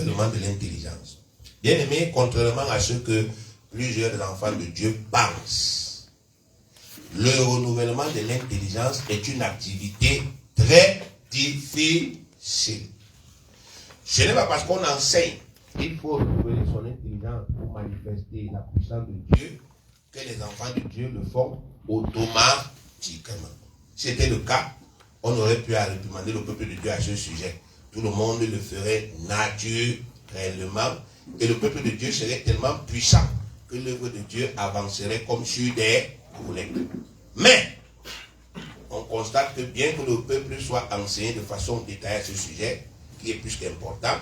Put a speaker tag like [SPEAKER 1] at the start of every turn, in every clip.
[SPEAKER 1] renouvellement de l'intelligence. Bien aimé, contrairement à ce que plusieurs enfants de Dieu pensent, le renouvellement de l'intelligence est une activité très difficile. Ce n'est pas parce qu'on enseigne qu'il faut renouveler son intelligence pour manifester la puissance de Dieu que les enfants de Dieu le font automatiquement. Si c'était le cas, on aurait pu réprimander le peuple de Dieu à ce sujet. Tout le monde le ferait naturellement et le peuple de Dieu serait tellement puissant que l'œuvre de Dieu avancerait comme sur des roulettes. Mais on constate que bien que le peuple soit enseigné de façon détaillée à ce sujet, qui est plus qu'important,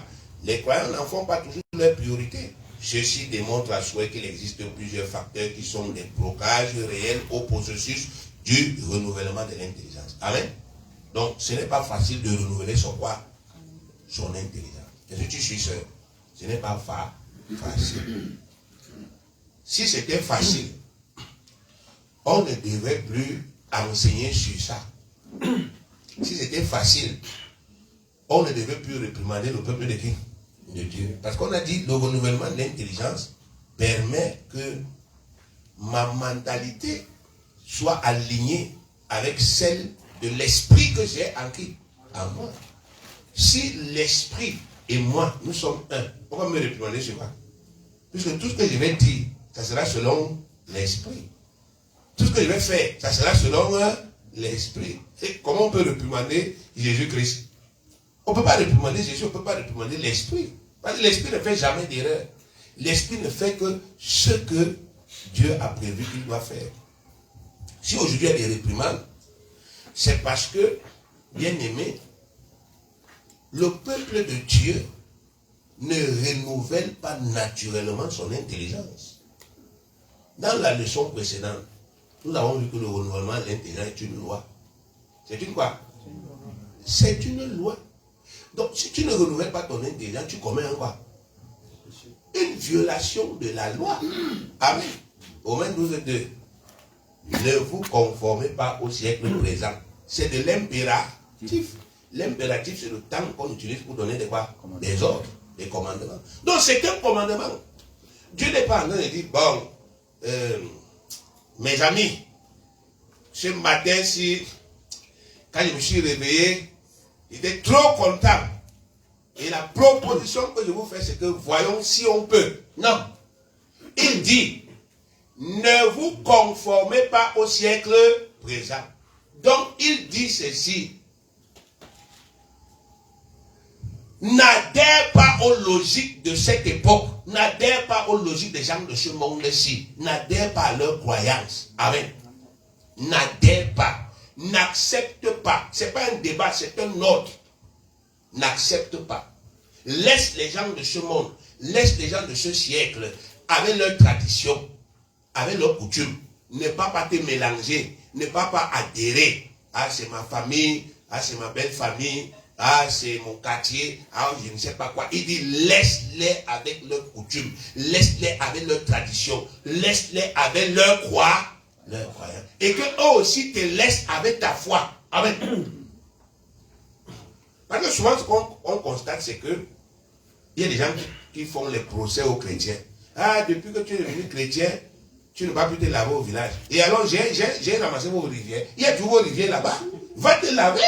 [SPEAKER 1] les croyants n'en font pas toujours leur priorité. Ceci démontre à souhait qu'il existe plusieurs facteurs qui sont des blocages réels au processus du renouvellement de l'intelligence. Amen. Donc, ce n'est pas facile de renouveler son quoi? Son intelligence. Est-ce que tu suis seul? Ce n'est pas facile. Si c'était facile, on ne devrait plus enseigner sur ça. Si c'était facile, on ne devait plus réprimander le peuple de qui? De Dieu. Parce qu'on a dit le renouvellement de l'intelligence permet que ma mentalité soit alignée avec celle de l'esprit que j'ai en qui? En moi. Si l'esprit et moi, nous sommes un, pourquoi me réprimander sur moi? Puisque tout ce que je vais dire, ça sera selon l'esprit. Tout ce que je vais faire, ça sera selon l'esprit. Et comment on peut réprimander Jésus-Christ? On ne peut pas réprimander Jésus, on ne peut pas réprimander l'esprit. Parce que l'esprit ne fait jamais d'erreur. L'esprit ne fait que ce que Dieu a prévu qu'il doit faire. Si aujourd'hui il y a des réprimandes, c'est parce que, bien aimé, le peuple de Dieu ne renouvelle pas naturellement son intelligence. Dans la leçon précédente, nous avons vu que le renouvellement de l'intelligence est une loi. C'est une quoi? C'est une loi. Donc, si tu ne renouvelles pas ton intelligence, tu commets un quoi? Une violation de la loi. Amen. Romains 12:2. Ne vous conformez pas au siècle présent. C'est de l'impératif. L'impératif, c'est le temps qu'on utilise pour donner des quoi? Des ordres, des commandements. Donc, c'est un commandement. Dieu n'est pas en train de dire, bon, mes amis, ce matin, quand je me suis réveillé, j'étais trop content. Et la proposition que je vous fais, c'est que voyons si on peut. Non. Il dit, ne vous conformez pas au siècle présent. Donc, il dit ceci. N'adhère pas aux logiques de cette époque. N'adhère pas aux logiques des gens de ce monde-ci. N'adhère pas à leurs croyances. Amen. N'adhère pas. N'accepte pas. Ce n'est pas un débat, c'est un ordre. N'accepte pas. Laisse les gens de ce monde, laisse les gens de ce siècle, avec leurs traditions, avec leurs coutumes. Ne pas te mélanger, ne pas adhérer. Ah, c'est ma famille, ah, c'est ma belle famille, ah, c'est mon quartier, ah, je ne sais pas quoi. Il dit, laisse-les avec leurs coutumes, laisse-les avec leurs traditions, laisse-les avec leurs croyances. Et que eux aussi te laissent avec ta foi. Amen. Parce que souvent, ce qu'on constate, c'est que il y a des gens qui font les procès aux chrétiens. Ah, depuis que tu es devenu chrétien, tu ne vas plus te laver au village. Et alors, j'ai ramassé vos rivières. Il y a toujours vos rivières là-bas. Va te laver.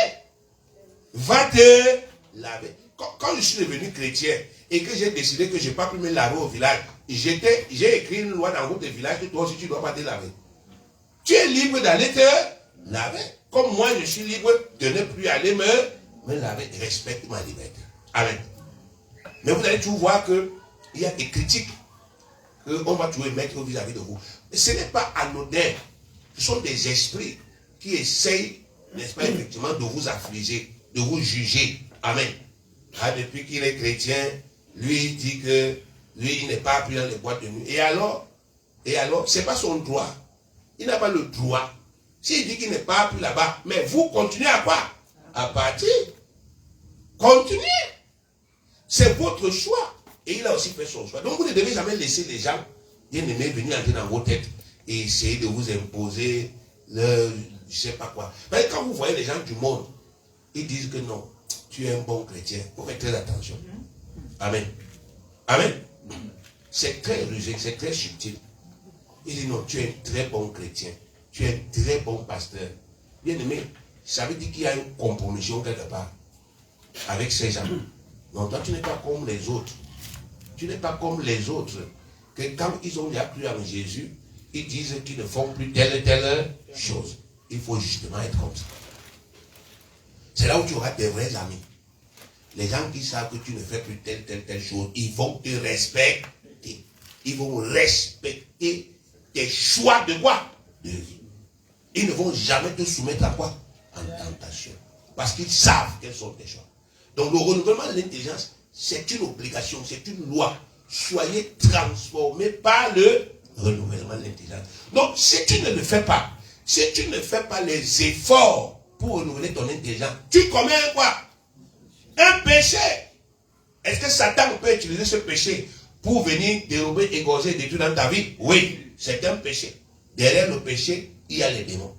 [SPEAKER 1] Va te laver. Quand je suis devenu chrétien et que j'ai décidé que je n'ai pas pu me laver au village, j'ai écrit une loi dans votre village que toi aussi tu ne dois pas te laver. Tu es libre d'aller te laver. Comme moi, je suis libre de ne plus aller me laver. Respecte ma liberté. Amen. Mais vous allez toujours voir qu'il y a des critiques qu'on va toujours mettre vis-à-vis de vous. Et ce n'est pas anodin. Ce sont des esprits qui essayent, n'est-ce pas, effectivement, de vous affliger, de vous juger. Amen. Ah, depuis qu'il est chrétien, lui, il dit que lui, il n'est pas appris dans les boîtes de nuit. Et alors, ce n'est pas son droit. Il n'a pas le droit. S'il dit qu'il n'est pas appris là-bas, mais vous continuez à quoi? À partir. Continuez. C'est votre choix. Et il a aussi fait son choix. Donc vous ne devez jamais laisser les gens, bien aimés, venir entrer dans vos têtes et essayer de vous imposer le je ne sais pas quoi. Parce que quand vous voyez les gens du monde, ils disent que non, tu es un bon chrétien. Il faut faire très attention. Amen. Amen. C'est très rusé, c'est très subtil. Il dit non, tu es un très bon chrétien. Tu es un très bon pasteur. Bien aimé, ça veut dire qu'il y a une compromission quelque part avec ces amis. Non, toi tu n'es pas comme les autres. Tu n'es pas comme les autres. Que quand ils ont déjà cru en Jésus, ils disent qu'ils ne font plus telle et telle chose. Il faut justement être comme ça. C'est là où tu auras des vrais amis. Les gens qui savent que tu ne fais plus telle chose, ils vont te respecter. Ils vont respecter tes choix de quoi? De vie. Ils ne vont jamais te soumettre à quoi? En tentation. Parce qu'ils savent quels sont tes choix. Donc le renouvellement de l'intelligence, c'est une obligation, c'est une loi. Soyez transformés par le renouvellement de l'intelligence. Donc si tu ne le fais pas, si tu ne fais pas les efforts pour renouveler ton intelligence, tu commets quoi? Un péché. Est-ce que Satan peut utiliser ce péché pour venir dérober, égorger, détruire dans ta vie? Oui, c'est un péché. Derrière le péché, il y a les démons.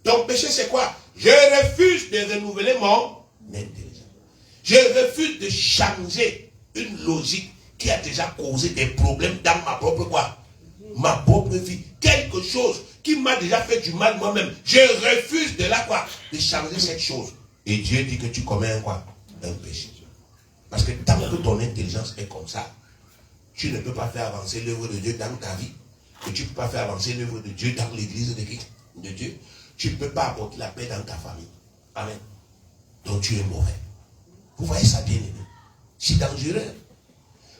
[SPEAKER 1] Ton péché, c'est quoi? Je refuse de renouveler mon intelligence. Je refuse de changer une logique qui a déjà causé des problèmes dans ma propre quoi? Ma propre vie. Quelque chose qui m'a déjà fait du mal moi-même. Je refuse de la quoi? De changer cette chose. Et Dieu dit que tu commets un quoi? Un péché. Parce que tant que ton intelligence est comme ça, tu ne peux pas faire avancer l'œuvre de Dieu dans ta vie. Et tu ne peux pas faire avancer l'œuvre de Dieu dans l'église de Dieu. Tu ne peux pas apporter la paix dans ta famille. Amen. Donc tu es mauvais. Vous voyez ça bien aimé? C'est dangereux.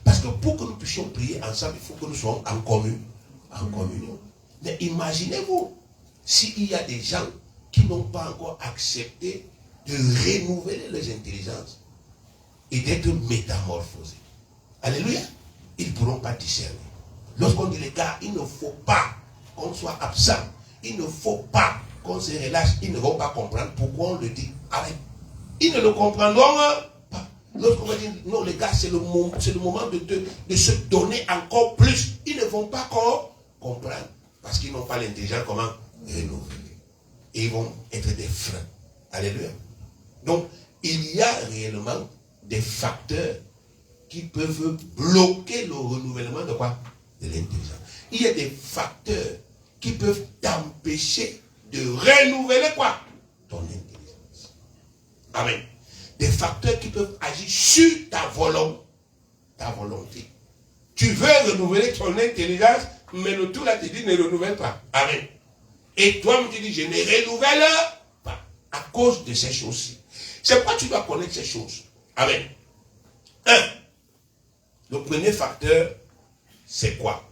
[SPEAKER 1] Parce que pour que nous puissions prier ensemble, il faut que nous soyons en communion. Mais imaginez-vous, s'il y a des gens qui n'ont pas encore accepté de renouveler leurs intelligences et d'être métamorphosés. Alléluia. Ils ne pourront pas discerner. Lorsqu'on dit les gars, il ne faut pas qu'on soit absent. Il ne faut pas qu'on se relâche. Ils ne vont pas comprendre pourquoi on le dit. Arrête. Ils ne le comprendront pas. Lorsqu'on va dire, non les gars, c'est le moment de se donner encore plus. Ils ne vont pas comprendre. Parce qu'ils n'ont pas l'intelligence comment renouveler. Et ils vont être des freins. Alléluia. Donc, il y a réellement des facteurs qui peuvent bloquer le renouvellement de quoi? De l'intelligence. Il y a des facteurs qui peuvent t'empêcher de renouveler quoi? Ton intelligence. Amen. Des facteurs qui peuvent agir sur ta volonté. Tu veux renouveler ton intelligence, mais le tout là te dit ne renouvelle pas. Amen. Et toi, tu dis je ne renouvelle pas à cause de ces choses-ci. C'est pourquoi tu dois connaître ces choses. Amen. 1. Le premier facteur, c'est quoi?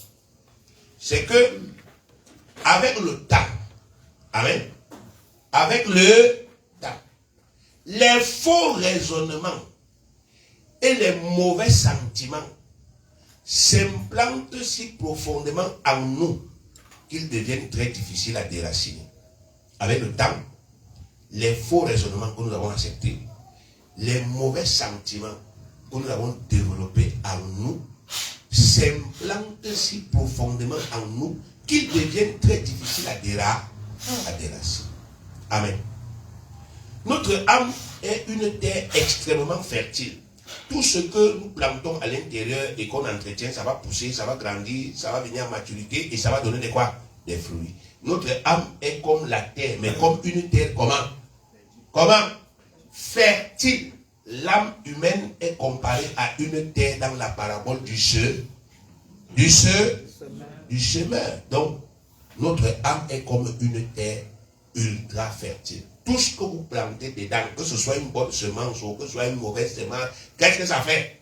[SPEAKER 1] C'est que, avec le temps, amen, avec le temps, les faux raisonnements et les mauvais sentiments s'implantent si profondément en nous qu'ils deviennent très difficiles à déraciner. Avec le temps, les faux raisonnements que nous avons acceptés, les mauvais sentiments que nous avons développés en nous, s'implantent si profondément en nous qu'ils deviennent très difficiles à déraciner. Amen. Notre âme est une terre extrêmement fertile. Tout ce que nous plantons à l'intérieur et qu'on entretient, ça va pousser, ça va grandir, ça va venir à maturité et ça va donner des quoi? Des fruits. Notre âme est comme la terre, mais comme une terre comment? Comment? Fertile. L'âme humaine est comparée à une terre dans la parabole du semeur. Donc, notre âme est comme une terre ultra fertile. Tout ce que vous plantez dedans, que ce soit une bonne semence ou que ce soit une mauvaise semence, qu'est-ce que ça fait?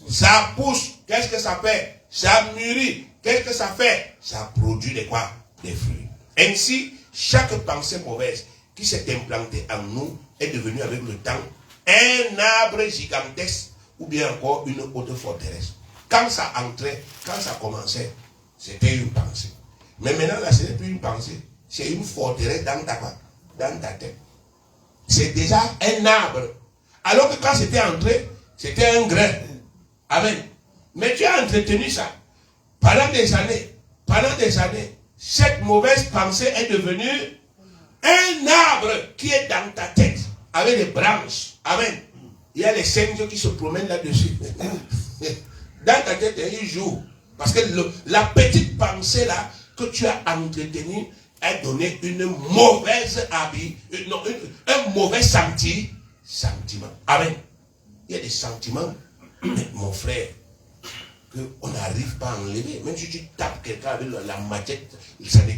[SPEAKER 1] Ça pousse. Qu'est-ce que ça fait? Ça mûrit. Qu'est-ce que ça fait? Ça produit des quoi? Des fruits. Ainsi, chaque pensée mauvaise qui s'est implantée en nous est devenue avec le temps un arbre gigantesque ou bien encore une haute forteresse. Quand ça entrait, quand ça commençait, c'était une pensée. Mais maintenant, là, ce n'est plus une pensée. C'est une forteresse dans ta tête. C'est déjà un arbre. Alors que quand c'était entré, c'était un grain. Amen. Mais tu as entretenu ça. Pendant des années, cette mauvaise pensée est devenue un arbre qui est dans ta tête. Avec des branches. Amen. Il y a les singes qui se promènent là-dessus. Dans ta tête, tête et il joue. Parce que la petite pensée là que tu as entretenue a donné une mauvaise un mauvais sentiment. Amen. Il y a des sentiments, mon frère, qu'on n'arrive pas à enlever. Même si tu tapes quelqu'un avec la machette, ça ne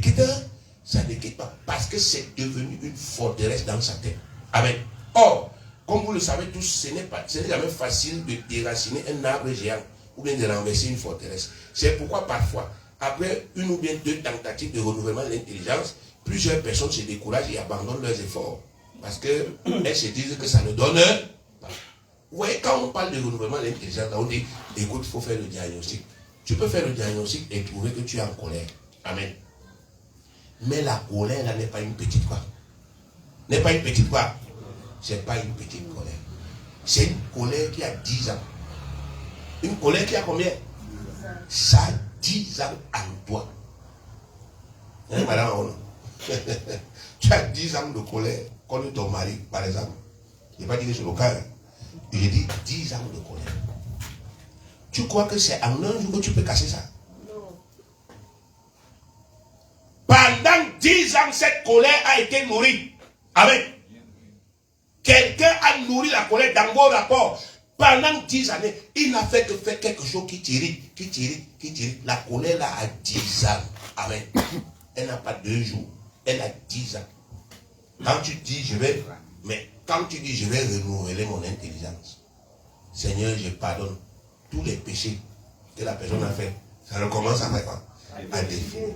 [SPEAKER 1] quitte pas. Parce que c'est devenu une forteresse dans sa tête. Amen. Or, comme vous le savez tous, ce n'est jamais facile de déraciner un arbre géant ou bien de renverser une forteresse. C'est pourquoi parfois, après une ou bien deux tentatives de renouvellement de l'intelligence, plusieurs personnes se découragent et abandonnent leurs efforts. Parce qu'elles se disent que ça ne donne pas. Oui, quand on parle de renouvellement de l'intelligence, on dit, écoute, il faut faire le diagnostic. Tu peux faire le diagnostic et trouver que tu es en colère. Amen. Mais la colère, là, n'est pas une petite quoi. N'est pas une petite quoi. C'est pas une petite colère. C'est une colère qui a 10 ans. Une colère qui a combien? Ça a 10 ans en toi. Hein, madame? Tu as 10 ans de colère contre ton mari, par exemple. Je n'ai pas dit que c'est le cas. J'ai dit 10 ans de colère. Tu crois que c'est en un jour que tu peux casser ça? Non. Pendant 10 ans, cette colère a été nourrie. Amen. Quelqu'un a nourri la colère dans vos rapports. Pendant 10 années, il n'a fait que faire quelque chose qui t'irrite. La colère là a 10 ans. Amen. Elle n'a pas 2 jours. Elle a 10 ans. Quand tu dis je vais renouveler mon intelligence, Seigneur, je pardonne tous les péchés que la personne a fait. Ça recommence à faire quoi? À défier.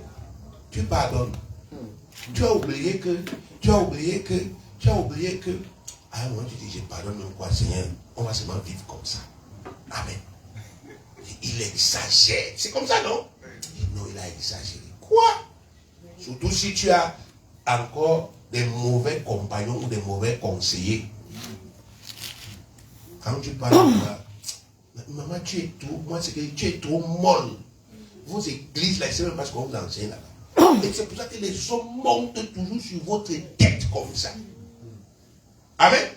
[SPEAKER 1] Tu pardonnes. Tu as oublié que. Ah non, tu dis je pardonne même quoi, Seigneur. On va seulement vivre comme ça. Amen. Il exagère. C'est comme ça, non? Non, il a exagéré. Quoi? Surtout si tu as encore des mauvais compagnons ou des mauvais conseillers. Quand tu parles de ça, maman, tu es trop, moi c'est que tu es trop molle. Vos églises là, c'est même parce qu'on vous enseigne là-bas. Et c'est pour ça que les hommes montent toujours sur votre tête comme ça. Amen.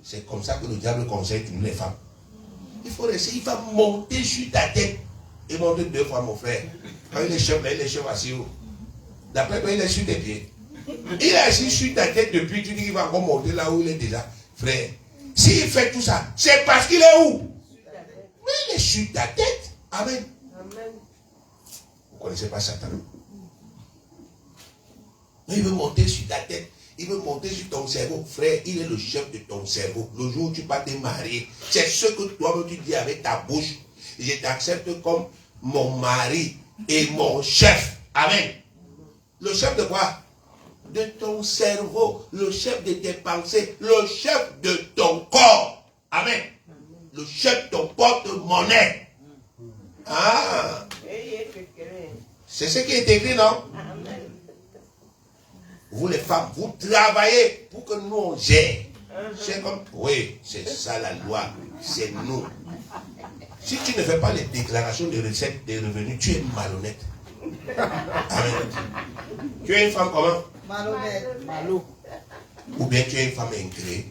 [SPEAKER 1] C'est comme ça que le diable conseille toutes les femmes. Il faut laisser, il va monter sur ta tête. Il monte 2 fois, mon frère. Quand il est chef là, il est chef assis haut. D'après toi, il est sur tes pieds. Il est assis sur ta tête depuis, tu dis qu'il va encore monter là où il est déjà. Frère, s'il fait tout ça, c'est parce qu'il est où? Mais il est sur ta tête. Amen. Vous ne connaissez pas Satan? Mais il veut monter sur ta tête. Il veut monter sur ton cerveau. Frère, il est le chef de ton cerveau. Le jour où tu vas te marier, c'est ce que toi tu dis avec ta bouche. Je t'accepte comme mon mari et mon chef. Amen. Le chef de quoi? De ton cerveau. Le chef de tes pensées. Le chef de ton corps. Amen. Le chef de ton porte-monnaie. Ah. C'est ce qui est écrit, non? Vous les femmes, vous travaillez pour que nous on gère. C'est comme, oui, c'est ça la loi. C'est nous. Si tu ne fais pas les déclarations de recettes des revenus, tu es malhonnête. Amen. Tu es une femme comment? Malhonnête. Malou. Ou bien tu es une femme incrédule.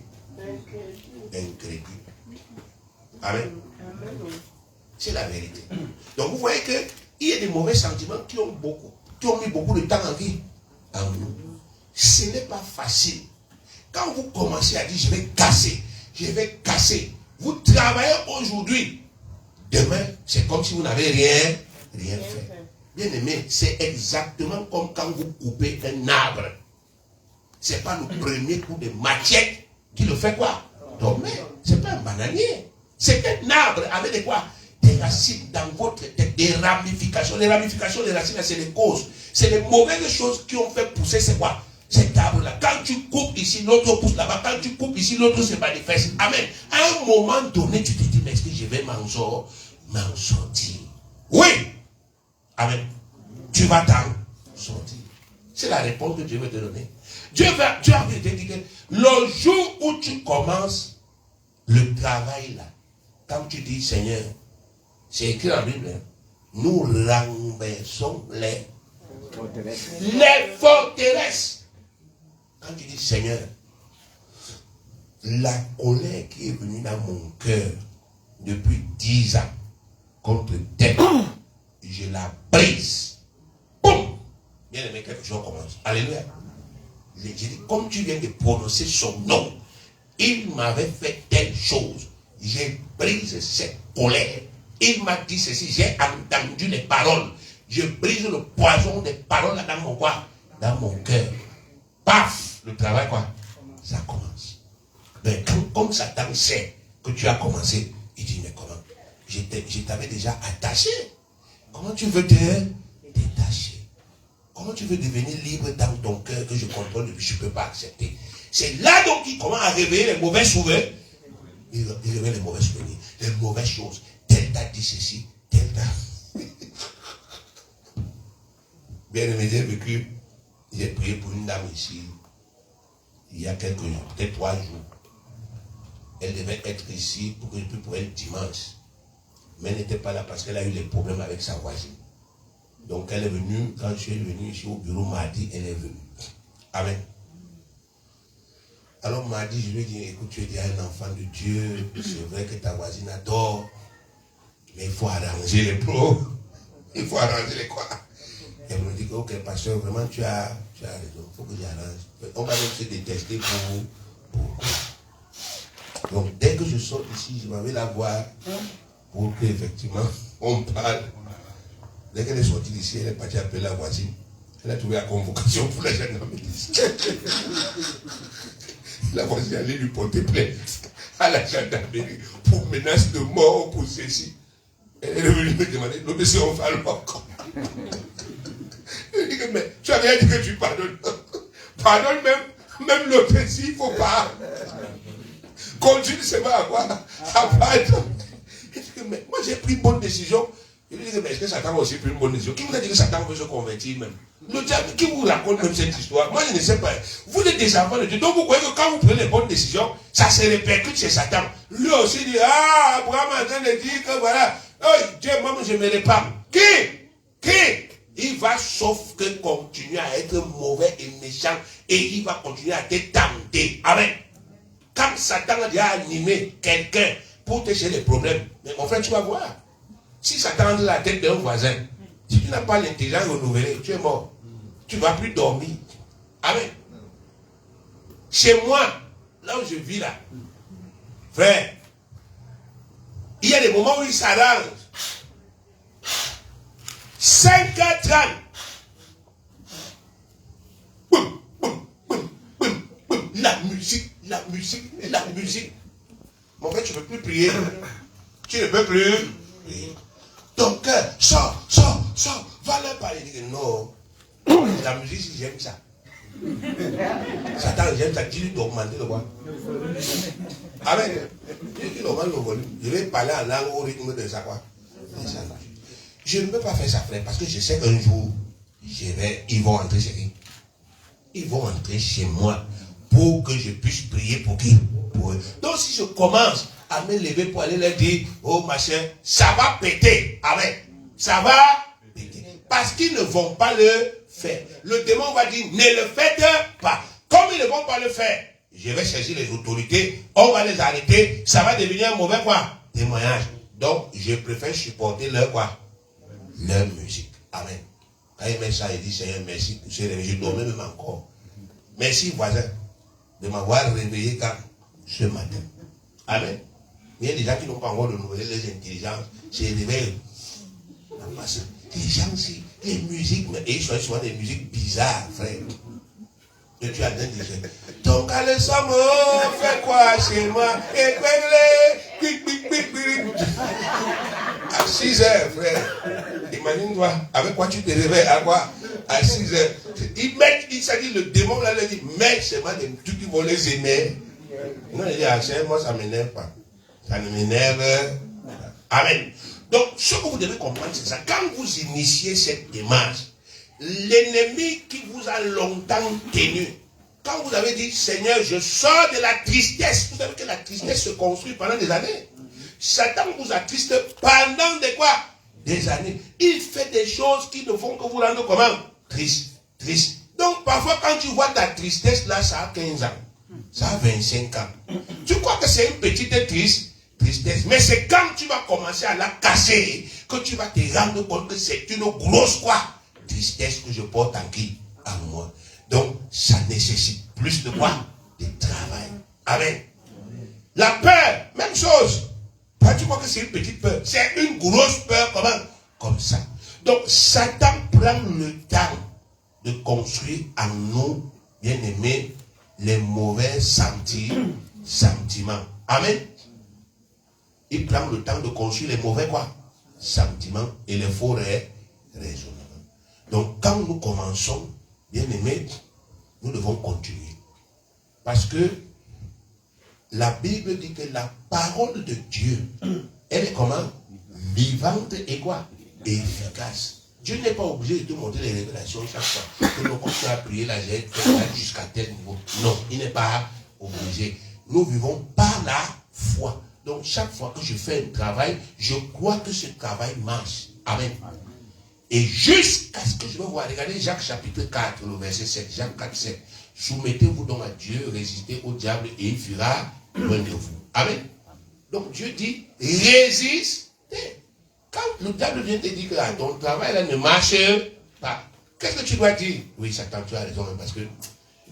[SPEAKER 1] Amen. C'est la vérité. Donc vous voyez qu'il y a des mauvais sentiments qui ont mis beaucoup de temps en vie. En nous. Ce n'est pas facile. Quand vous commencez à dire je vais casser, vous travaillez aujourd'hui. Demain, c'est comme si vous n'avez rien fait. Bien aimé, c'est exactement comme quand vous coupez un arbre. Ce n'est pas le premier coup de machette qui le fait quoi? Tomber. Ce n'est pas un bananier. C'est un arbre avec des quoi? Des racines dans votre tête, des ramifications. Les ramifications, les racines, c'est les causes. C'est les mauvaises choses qui ont fait pousser, c'est quoi? Cet arbre-là. Quand tu coupes ici, l'autre pousse là-bas. Quand tu coupes ici, l'autre se manifeste. Amen. À un moment donné, tu te dis, mais est-ce que je vais m'en sortir? Oui. Amen. Tu vas t'en sortir. C'est la réponse que Dieu veut te donner. Dieu a te dit que le jour où tu commences le travail là, quand tu dis, Seigneur, c'est écrit dans la Bible, hein, nous renversons les forteresses. Quand tu dis, Seigneur, la colère qui est venue dans mon cœur depuis 10 ans, contre tel, je la brise. Boum! Bien aimé, quelque chose commence. Alléluia. J'ai dit, comme tu viens de prononcer son nom, il m'avait fait telle chose. J'ai brisé cette colère. Il m'a dit ceci, j'ai entendu les paroles. Je brise le poison des paroles dans mon quoi? Dans mon cœur. Paf! Le travail quoi? Ça commence. Mais comme Satan sait que tu as commencé, il dit, mais comment? Je t'avais déjà attaché. Comment tu veux te détacher? Comment tu veux devenir libre dans ton cœur que je contrôle depuis, je ne peux pas accepter? C'est là donc qu'il commence à réveiller les mauvais souvenirs. Il réveille les mauvais souvenirs, les mauvaises choses. Tel t'a dit ceci, tel t'a... Bien aimé, j'ai prié pour une dame ici, il y a quelques jours, peut-être 3 jours. Elle devait être ici pour un dimanche. Mais elle n'était pas là parce qu'elle a eu des problèmes avec sa voisine. Donc elle est venue, quand je suis venu ici au bureau mardi, elle est venue. Amen. Alors mardi, je lui ai dit, écoute, tu es déjà un enfant de Dieu, c'est vrai que ta voisine adore, mais il faut arranger les pros. Il faut arranger les quoi. Elle me dit, ok, pasteur, vraiment tu as raison, il faut que j'arrange. On va même se détester pour donc dès que je sors ici, je m'en vais la voir pour qu'effectivement on parle. Dès qu'elle est sortie d'ici, elle est partie appeler la voisine. Elle a trouvé la convocation pour la gendarmerie. La voisine allait lui porter plainte à la gendarmerie pour menace de mort, pour ceci. Elle est venue me demander, le monsieur, on va encore. Je dis que, mais tu as bien dit que tu pardonnes. Pardonne même l'autre ici, il ne faut pas. Continue seulement à quoi? À pardonner. Je dis que, mais moi j'ai pris une bonne décision. Je lui dis que, mais est-ce que Satan a aussi pris une bonne décision? Qui vous a dit que Satan veut se convertir même? Le diable qui vous raconte même cette histoire? Moi je ne sais pas. Vous êtes des enfants de Dieu. Donc vous croyez que quand vous prenez les bonnes décisions, ça se répercute chez Satan. Lui aussi dit, ah, Abraham est en train de dire que voilà, oh, Dieu, moi je me réparme. Qui? Il va sauf que continuer à être mauvais et méchant et il va continuer à te tenter. Amen. Quand Satan a déjà animé quelqu'un pour te chercher des problèmes, mais mon frère, tu vas voir. Si Satan entre la tête d'un voisin, si tu n'as pas l'intelligence renouvelée, tu es mort. Tu ne vas plus dormir. Amen. Chez moi, là où je vis là, frère, il y a des moments où il s'arrange. 5h30. Boum, boum, boum, boum, boum. La musique. Mon frère, tu ne peux plus prier. Tu ne peux plus prier. Ton cœur, sors, va leur parler. Il dit non. La musique, si j'aime ça. Satan, j'aime ça. Dis-lui d'augmenter le quoi. Amen. Il augmente le volume. Je vais parler en langue au rythme de ça quoi. Je ne peux pas faire ça, frère, parce que je sais qu'un jour, ils vont entrer chez qui? Ils vont entrer chez moi pour que je puisse prier pour qui? Pour eux. Donc si je commence à me lever pour aller leur dire, oh machin, ça va péter. Amen. Ça va péter. Parce qu'ils ne vont pas le faire. Le démon va dire, ne le faites pas. Comme ils ne vont pas le faire, je vais saisir les autorités, on va les arrêter, ça va devenir un mauvais quoi? Témoignage. Donc je préfère supporter leur quoi? Leur musique. Amen. Quand il met ça, il dit Seigneur, merci. Je dormais même encore. Merci, voisin, de m'avoir réveillé quand ce matin. Amen. Il y a des gens qui n'ont pas encore renouvelé les intelligences. C'est réveillé. Les gens, les musiques, et ils choisissent souvent des musiques bizarres, frère. Que tu as donné déjà. Donc, à le somme, fais quoi chez moi? Et à 6 heures, frère. Imagine-toi, avec quoi tu te réveilles, à quoi? À 6 heures. Il s'agit, le démon là, il dit, mais c'est moi des trucs qui vont les énerver. Non, il dit, ah, moi ça ne m'énerve pas. Ça ne m'énerve. Amen. Donc, ce que vous devez comprendre, c'est ça. Quand vous initiez cette démarche, l'ennemi qui vous a longtemps tenu, quand vous avez dit, Seigneur, je sors de la tristesse, vous savez que la tristesse se construit pendant des années. Satan vous attriste pendant des quoi? Des années. Il fait des choses qui ne font que vous rendre comment? Triste. Donc, parfois, quand tu vois ta tristesse, là, ça a 15 ans. Ça a 25 ans. Tu crois que c'est une petite tristesse. Mais c'est quand tu vas commencer à la casser que tu vas te rendre compte que c'est une grosse quoi? Tristesse que je porte en qui? En moi. Donc, ça nécessite plus de quoi? De travail. Amen. La peur, même chose. Pas tu crois que c'est une petite peur. C'est une grosse peur comment? Comme ça. Donc, Satan prend le temps de construire en nous, bien aimés, les mauvais sentiments. Amen. Il prend le temps de construire les mauvais quoi? Sentiments et les faux raisonnements. Donc, quand nous commençons, bien aimés, nous devons continuer. Parce que la Bible dit que la parole de Dieu, elle est comment? Vivante et quoi? Et efficace. Dieu n'est pas obligé de te montrer les révélations chaque fois. Que nous continuons à prier la j'ai jusqu'à tel niveau. Non, il n'est pas obligé. Nous vivons par la foi. Donc chaque fois que je fais un travail, je crois que ce travail marche. Amen. Et jusqu'à ce que je vais voir, regardez Jacques chapitre 4, le verset 7. Jacques 4, 7. Soumettez-vous donc à Dieu, résistez au diable et il fuira loin de vous. Amen. Donc Dieu dit, résistez. Quand le diable vient te dire que ton travail là ne marche pas, qu'est-ce que tu dois dire? Oui, Satan, tu as raison, parce que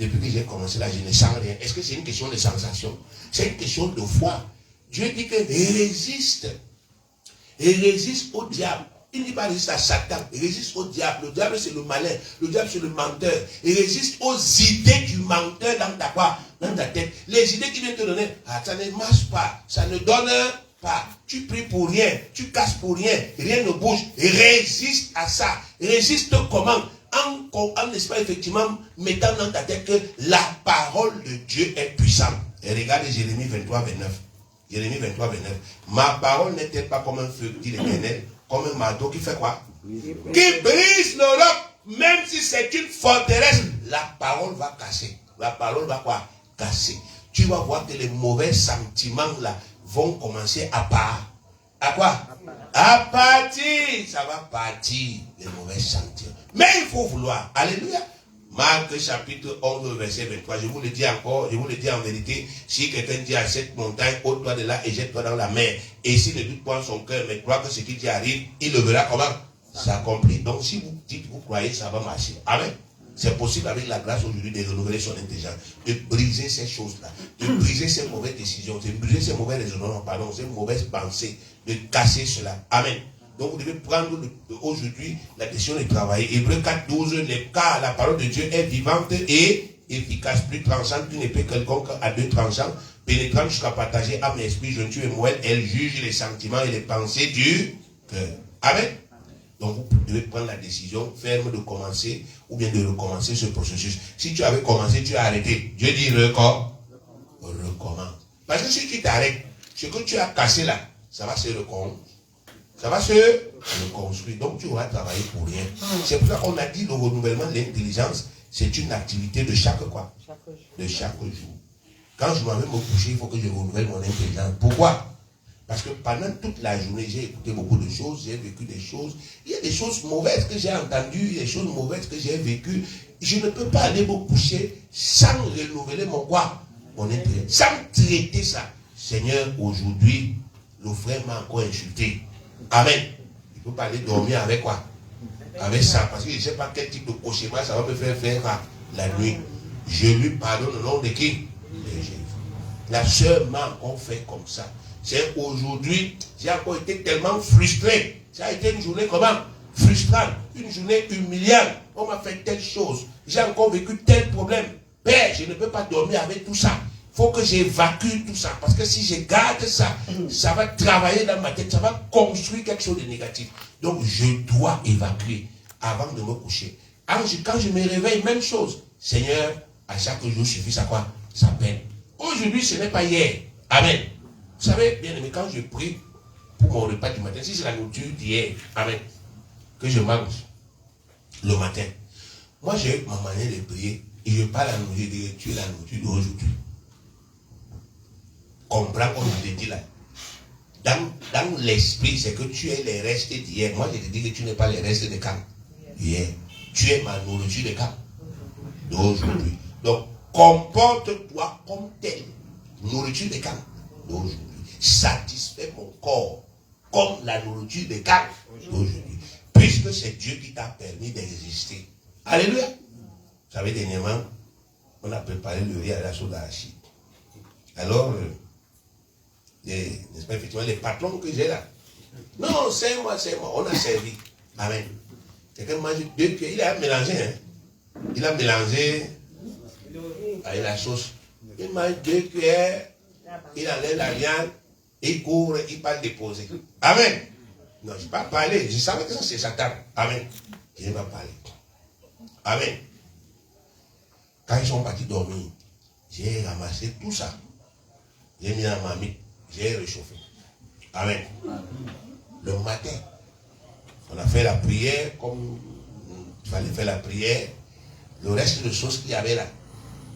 [SPEAKER 1] depuis que j'ai commencé là, je ne sens rien. Est-ce que c'est une question de sensation? C'est une question de foi. Dieu dit que résiste. Et résiste au diable. Il ne dit pas résiste à Satan, il résiste au diable. Le diable c'est le malin, le diable c'est le menteur. Il résiste aux idées du menteur dans ta quoi? Dans ta tête. Les idées qu'il vient te donner, ça ne marche pas, ça ne donne pas. Tu pries pour rien, tu casses pour rien, rien ne bouge. Résiste à ça. Résiste comment? En n'est-ce pas effectivement mettant dans ta tête que la parole de Dieu est puissante. Et regarde Jérémie 23, 29. Jérémie 23, 29. Ma parole n'est-elle pas comme un feu, dit l'Éternel, comme un marteau qui fait quoi? Qui brise le roc, même si c'est une forteresse, la parole va casser. La parole va quoi? Casser. Tu vas voir que les mauvais sentiments là vont commencer à part. À quoi? À partir. Ça va partir, les mauvais sentiments. Mais il faut vouloir. Alléluia. Marc chapitre 11, verset 23. Je vous le dis encore, je vous le dis en vérité. Si quelqu'un dit à cette montagne, ôte-toi de là et jette-toi dans la mer. Et s'il ne doute pas en son cœur, mais croit que ce qui dit arrive, il le verra comment? S'accomplit. Donc si vous dites, vous croyez, ça va marcher. Amen. C'est possible avec la grâce aujourd'hui de renouveler son intelligence, de briser ces choses-là, de briser ces mauvaises décisions, de briser ces mauvais raisonnements, pardon, ces mauvaises pensées, de casser cela. Amen. Donc vous devez prendre aujourd'hui la décision de travailler. Hébreux 4, 12, car la parole de Dieu est vivante et efficace, plus tranchante qu'une épée quelconque à deux tranchants, pénétrant jusqu'à partager âme et esprit, jointure et moelle, elle juge les sentiments et les pensées du cœur. Amen. Donc vous devez prendre la décision ferme de commencer ou bien de recommencer ce processus. Si tu avais commencé, tu as arrêté. Dieu dit recommence. Parce que si tu t'arrêtes, ce que tu as cassé là, ça va se reconstruire. Ça va se reconstruire. Donc tu auras travaillé pour rien. C'est pour ça qu'on a dit le renouvellement de l'intelligence, c'est une activité de chaque quoi? De chaque jour. Quand je m'en vais me coucher, il faut que je renouvelle mon intelligence. Pourquoi? Parce que pendant toute la journée, j'ai écouté beaucoup de choses, j'ai vécu des choses. Il y a des choses mauvaises que j'ai entendues, des choses mauvaises que j'ai vécues. Je ne peux pas aller me coucher sans renouveler mon quoi? Mon intérêt. Sans traiter ça. Seigneur, aujourd'hui, le frère m'a encore insulté. Amen. Il ne peut pas aller dormir avec quoi? Avec ça. Parce que je ne sais pas quel type de cauchemar ça va me faire la nuit. Je lui pardonne au nom de qui? De Jésus. La sœur m'a encore fait comme ça. C'est aujourd'hui, j'ai encore été tellement frustré. Ça a été une journée comment? Frustrante. Une journée humiliante. On m'a fait telle chose. J'ai encore vécu tel problème. Père, je ne peux pas dormir avec tout ça. Il faut que j'évacue tout ça. Parce que si je garde ça, ça va travailler dans ma tête. Ça va construire quelque chose de négatif. Donc, je dois évacuer avant de me coucher. Quand je me réveille, même chose. Seigneur, à chaque jour suffit ça quoi? Ça peine. Aujourd'hui, ce n'est pas hier. Amen. Vous savez, bien aimé, quand je prie pour mon repas du matin, si c'est la nourriture d'hier, amen, que je mange le matin, moi j'ai ma manière de prier et je parle à la nourriture, tu es la nourriture d'aujourd'hui. Comprends comme je te dis là. Dans l'esprit, c'est que tu es les restes d'hier. Moi je te dis que tu n'es pas les restes de quand? Hier. Tu es ma nourriture de quand? D'aujourd'hui. Donc, comporte-toi comme tel. Nourriture de quand? D'aujourd'hui. satisfait mon corps comme la nourriture des carnes d'aujourd'hui. Puisque c'est Dieu qui t'a permis d'exister. Alléluia. Vous savez, dernièrement, on a préparé le riz à la sauce d'arachide. Alors, n'est-ce pas, effectivement, les patrons que j'ai là. Non, c'est moi, on a servi. Amen. Quelqu'un mange 2 cuillères, il a mélangé, hein. Il a mélangé avec la sauce. Il mange 2 cuillères, il enlève la viande, il court, il part déposer. Amen. Non, je n'ai pas parlé. Je savais que ça c'est Satan. Amen. Je n'ai pas parlé. Amen. Quand ils sont partis dormir, j'ai ramassé tout ça. J'ai mis dans ma marmite. J'ai réchauffé. Amen. Le matin, on a fait la prière comme il fallait faire la prière. Le reste de sauce qu'il y avait là,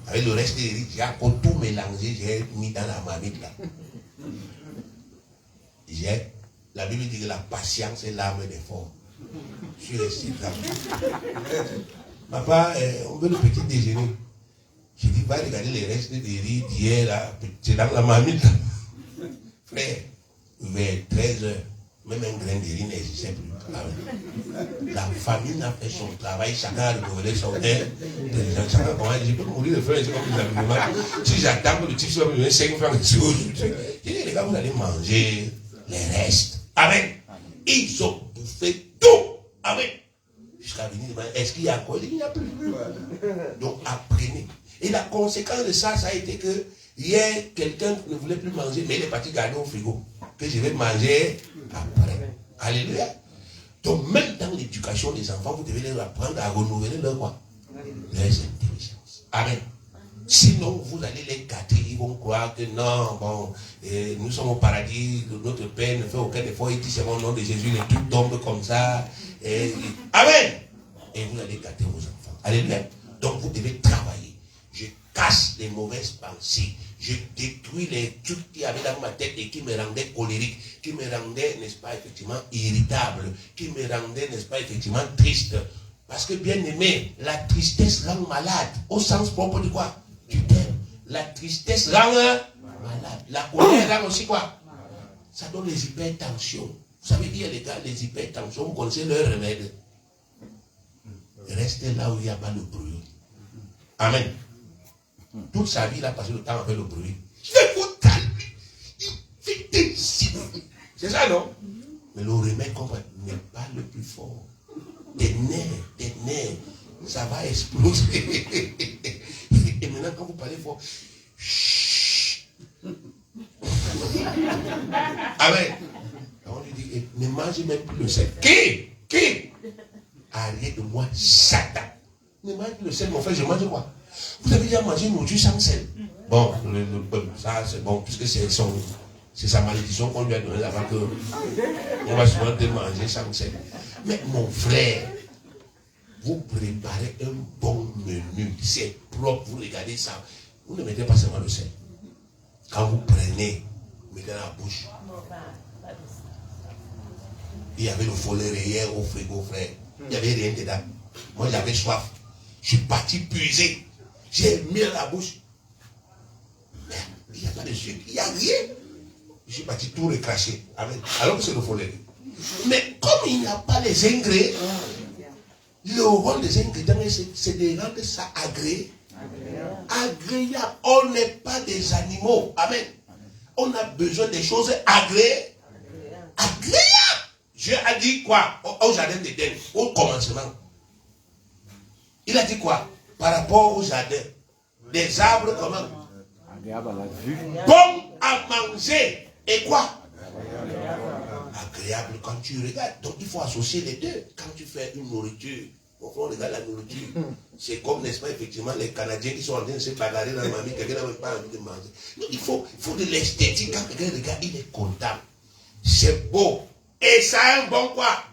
[SPEAKER 1] avec le reste des riz, j'ai encore tout mélangé, j'ai mis dans la marmite là. La Bible dit que la patience est l'arme des forts. Je suis resté là. Papa, on veut le petit déjeuner. J'ai dit, va regarder les restes des riz d'hier là, c'est dans la marmite là. Frère, vers 13h, même un grain de riz n'existait plus. La famille a fait son travail, chacun a renouvelé son air. Chacun comment je peux mourir de faim, c'est comme vous avez demandé. Si j'attends que le type soit venu 5 francs, j'ai dit, les gars, vous allez manger les restes. Amen. Ils ont bouffé tout. Amen. Jusqu'à venir demander, est-ce qu'il y a encore? Il n'y a plus. Donc apprenez. Et la conséquence de ça, ça a été que hier, quelqu'un ne voulait plus manger, mais il est parti garder au frigo. Que je vais manger après. Alléluia. Donc même dans l'éducation des enfants, vous devez leur apprendre à renouveler leur quoi? Leurs intelligences. Amen. Sinon, vous allez les gâter, ils vont croire que non, bon, nous sommes au paradis, notre Père ne fait aucun effort, il dit c'est mon nom de Jésus, les trucs tombent comme ça. Amen. Et vous allez gâter vos enfants. Alléluia. Donc vous devez travailler. Je casse les mauvaises pensées. Je détruis les trucs qui avaient dans ma tête et qui me rendaient colérique, qui me rendaient, n'est-ce pas, effectivement, irritable, qui me rendaient, n'est-ce pas, effectivement, triste. Parce que, bien aimé, la tristesse rend malade. Au sens propre de quoi? Du terme. La tristesse rend malade. La colère rend aussi quoi? Ça donne les hypertensions. Vous savez dire, les gars, les hypertensions, vous connaissez leur remède. Restez là où il n'y a pas le bruit. Amen. Toute sa vie, il a passé le temps avec le bruit. Je vais vous calmer. C'est ça, non? Mais le remède, n'est pas le plus fort. Des nerfs, ça va exploser. Et maintenant, quand vous parlez fort, chut. Amen. On lui dit, ne mangez même plus le sel. Qui? Arrête de moi, Satan. Ne mangez plus le sel, mon frère, je mange quoi? Vous avez déjà mangé une nourriture sans sel. Bon, ça c'est bon, puisque c'est sa malédiction qu'on lui a donnée avant que on va souvent te manger sans sel. Mais mon frère, vous préparez un bon menu, c'est propre, vous regardez ça. Vous ne mettez pas seulement le sel. Quand vous prenez, vous mettez dans la bouche. Il y avait le follet hier au frigo, frère. Il n'y avait rien dedans. Moi j'avais soif. Je suis parti puiser. J'ai mis dans la bouche. Mais il n'y a pas de sucre, il n'y a rien. Je suis parti tout recracher. Amen. Alors que c'est le follet. Mais comme il n'y a pas les ingrédients, le rôle des ingrédients, c'est de rendre ça agréable. Agréable. On n'est pas des animaux. Amen. On a besoin des choses agréables. Dieu a dit quoi au jardin d'Éden, au commencement? Il a dit quoi par rapport au jardin? Des arbres comment?
[SPEAKER 2] Agréable à la vue.
[SPEAKER 1] Bon à manger. Et quoi? Agréable quand tu regardes. Donc il faut associer les deux. Quand tu fais une nourriture, on regarde la nourriture. C'est comme, n'est-ce pas, effectivement, les Canadiens qui sont en train de se bagarrer dans la mamie, quelqu'un n'a même pas envie de manger. Donc il faut de l'esthétique. Quand quelqu'un regarde, il est content. C'est beau. Et ça a un bon quoi?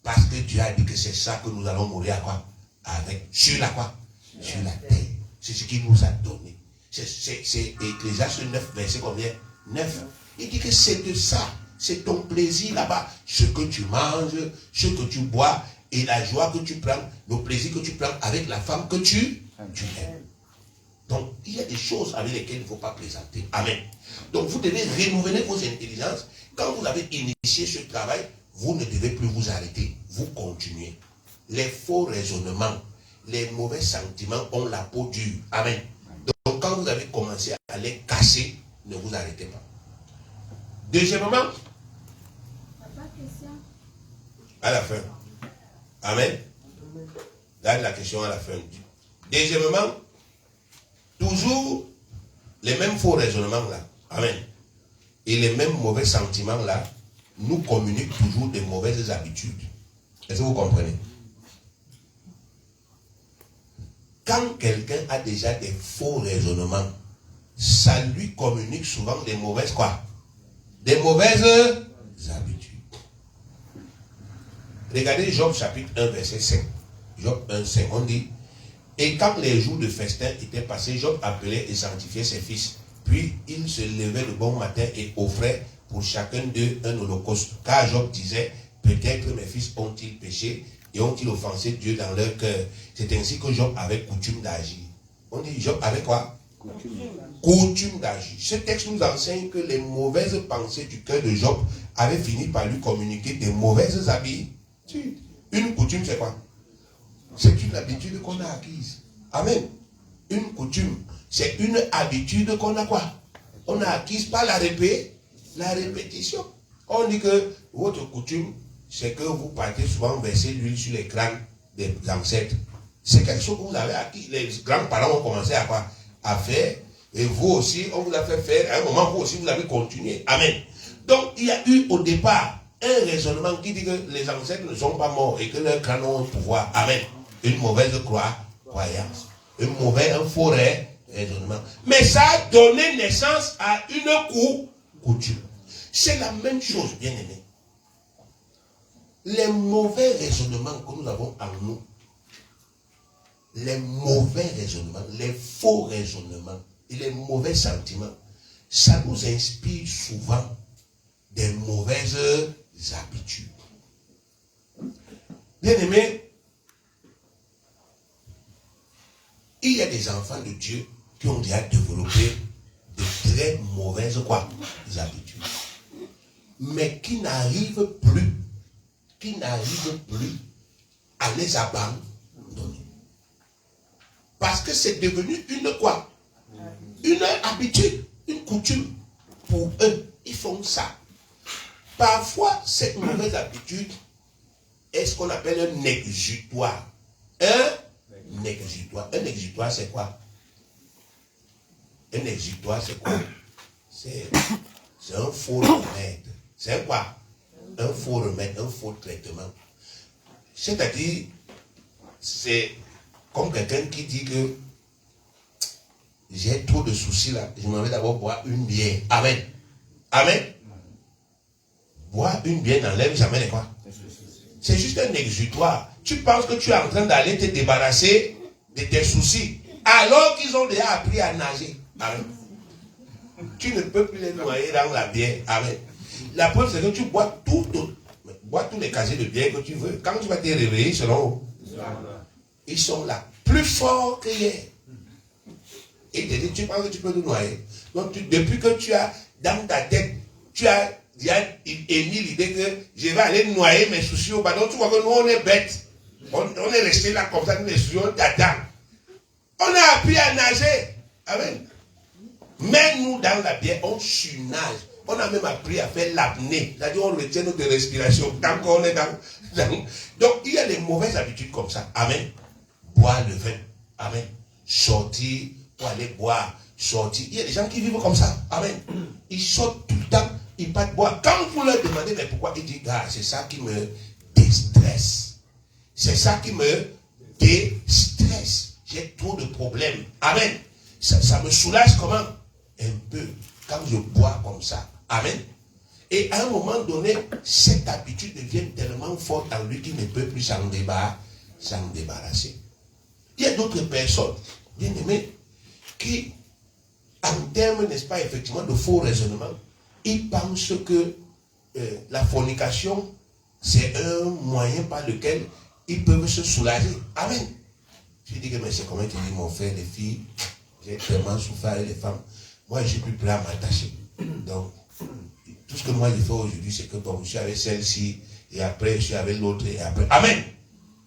[SPEAKER 1] Parce que Dieu a dit que c'est ça que nous allons mourir à quoi? Avec. Sur la quoi? Sur la terre. C'est ce qu'il nous a donné. C'est Ecclésiaste 9, verset combien? 9. Il dit que c'est de ça. C'est ton plaisir là-bas. Ce que tu manges, ce que tu bois et la joie que tu prends, le plaisir que tu prends avec la femme que tu aimes. Donc, il y a des choses avec lesquelles il ne faut pas plaisanter. Amen. Donc, vous devez renouveler vos intelligences. Quand vous avez initié ce travail, vous ne devez plus vous arrêter. Vous continuez. Les faux raisonnements, les mauvais sentiments ont la peau dure. Amen. Donc, quand vous avez commencé à les casser, ne vous arrêtez pas. Deuxièmement, à la fin. Amen. Là, la question à la fin. Deuxièmement, toujours les mêmes faux raisonnements là. Amen. Et les mêmes mauvais sentiments là nous communiquent toujours des mauvaises habitudes. Est-ce que vous comprenez? Quand quelqu'un a déjà des faux raisonnements, ça lui communique souvent des mauvaises quoi? Des mauvaises habitudes. Regardez Job chapitre 1 verset 5. Job 1, 5, on dit: et quand les jours de festin étaient passés, Job appelait et sanctifiait ses fils. Puis il se levait le bon matin et offrait pour chacun d'eux un holocauste. Car Job disait: peut-être mes fils ont-ils péché et ont-ils offensé Dieu dans leur cœur. C'est ainsi que Job avait coutume d'agir. On dit Job avait quoi? Coutume d'agir. Ce texte nous enseigne que les mauvaises pensées du cœur de Job avaient fini par lui communiquer des mauvaises habitudes. Une coutume, c'est quoi? C'est une habitude qu'on a acquise. Amen. Une coutume, c'est une habitude qu'on a quoi? On a acquise par la répétition. On dit que votre coutume, c'est que vous partez souvent verser l'huile sur les crânes des ancêtres. C'est quelque chose que vous avez acquis. Les grands-parents ont commencé à quoi? À faire. Et vous aussi, on vous a fait faire. À un moment, vous aussi, vous avez continué. Amen. Donc, il y a eu au départ un raisonnement qui dit que les ancêtres ne sont pas morts et que leurs crânes ont un pouvoir. Amen. Une mauvaise croyance. Un faux raisonnement. Mais ça a donné naissance à une coutume. C'est la même chose, bien aimé. Les mauvais raisonnements que nous avons en nous, les mauvais raisonnements, les faux raisonnements et les mauvais sentiments, ça nous inspire souvent des mauvaises habitudes. Bien aimé, il y a des enfants de Dieu qui ont déjà développé de très mauvaises habitudes, mais qui n'arrivent plus à les abandonner. Parce que c'est devenu une quoi? Une habitude, une coutume. Pour eux, ils font ça. Parfois, cette mauvaise habitude est ce qu'on appelle un exutoire. Un exutoire. Un exutoire, c'est quoi? Un exutoire, c'est quoi? C'est un faux remède. C'est quoi? Un faux remède, un faux traitement. C'est-à-dire, c'est comme quelqu'un qui dit que j'ai trop de soucis là, je m'en vais d'abord boire une bière. Amen. Amen. Boire une bière n'enlève jamais les quoi? C'est juste un exutoire. Tu penses que tu es en train d'aller te débarrasser de tes soucis, alors qu'ils ont déjà appris à nager. Amen. Tu ne peux plus les noyer dans la bière. Amen. La preuve, c'est que tu bois tous les casiers de bière que tu veux. Quand tu vas te réveiller, ils sont là, plus forts que hier. Et te dit, tu penses que tu peux nous noyer. Donc, depuis que tu as dans ta tête, tu as émis l'idée que je vais aller noyer mes soucis au bas. Donc, tu vois que nous, on est bêtes. On est resté là comme ça, nous les soucis, on t'attend. On a appris à nager. Amen. Mais nous, dans la bière, on surnage. On a même appris à faire l'apnée. C'est-à-dire, on retient notre respiration tant qu'on est dans. Donc, il y a des mauvaises habitudes comme ça. Amen. Boire le vin. Amen. Sortir pour aller boire. Sortir. Il y a des gens qui vivent comme ça. Amen. Ils sortent tout le temps. Ils partent boire. Quand vous leur demandez, mais pourquoi, ils disent, ah, c'est ça qui me déstresse. C'est ça qui me déstresse. J'ai trop de problèmes. Amen. Ça me soulage comment? Un peu. Quand je bois comme ça. Amen. Et à un moment donné, cette habitude devient tellement forte en lui qu'il ne peut plus s'en débarrasser. Il y a d'autres personnes, bien aimées, qui, en termes, n'est-ce pas, effectivement, de faux raisonnement, ils pensent que la fornication, c'est un moyen par lequel ils peuvent se soulager. Amen. Je dis que, mais c'est comment tu dis, mon frère, les filles, J'ai tellement souffert avec les femmes. Moi, je suis plus prêt à m'attacher. Donc, tout ce que moi j'ai fait aujourd'hui, c'est que bon, je suis avec celle-ci, et après je suis avec l'autre, et après. Amen.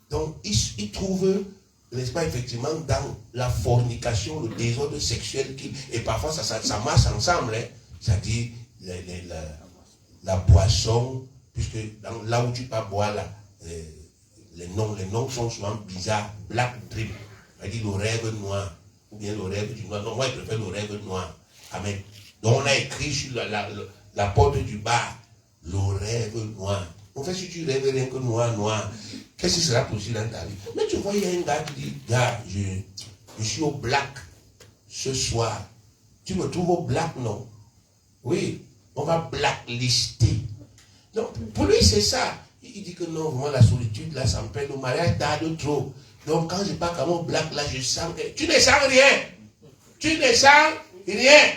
[SPEAKER 1] Donc, ils trouvent, n'est-ce pas, effectivement, dans la fornication, le désordre sexuel, et parfois ça marche ensemble, hein. C'est-à-dire la boisson, puisque là où tu peux boire, là, les noms sont souvent bizarres. Black Dream, c'est-à-dire le rêve noir, ou bien le rêve du noir. Non, moi je préfère le rêve noir. Amen. Donc on a écrit sur la porte du bar, le rêve noir. En fait, si tu rêves rien que noir, qu'est-ce qui sera possible dans ta vie? Mais tu vois, il y a un gars qui dit, gars, je suis au black ce soir. Tu me trouves au black, non? Oui, on va blacklister. Donc, pour lui, c'est ça. Il dit que non, vraiment, la solitude, là, ça me peine. Le mariage tarde trop. Donc, quand je pars comme au black, là, je sens que... Tu ne sens rien. Tu ne sens rien.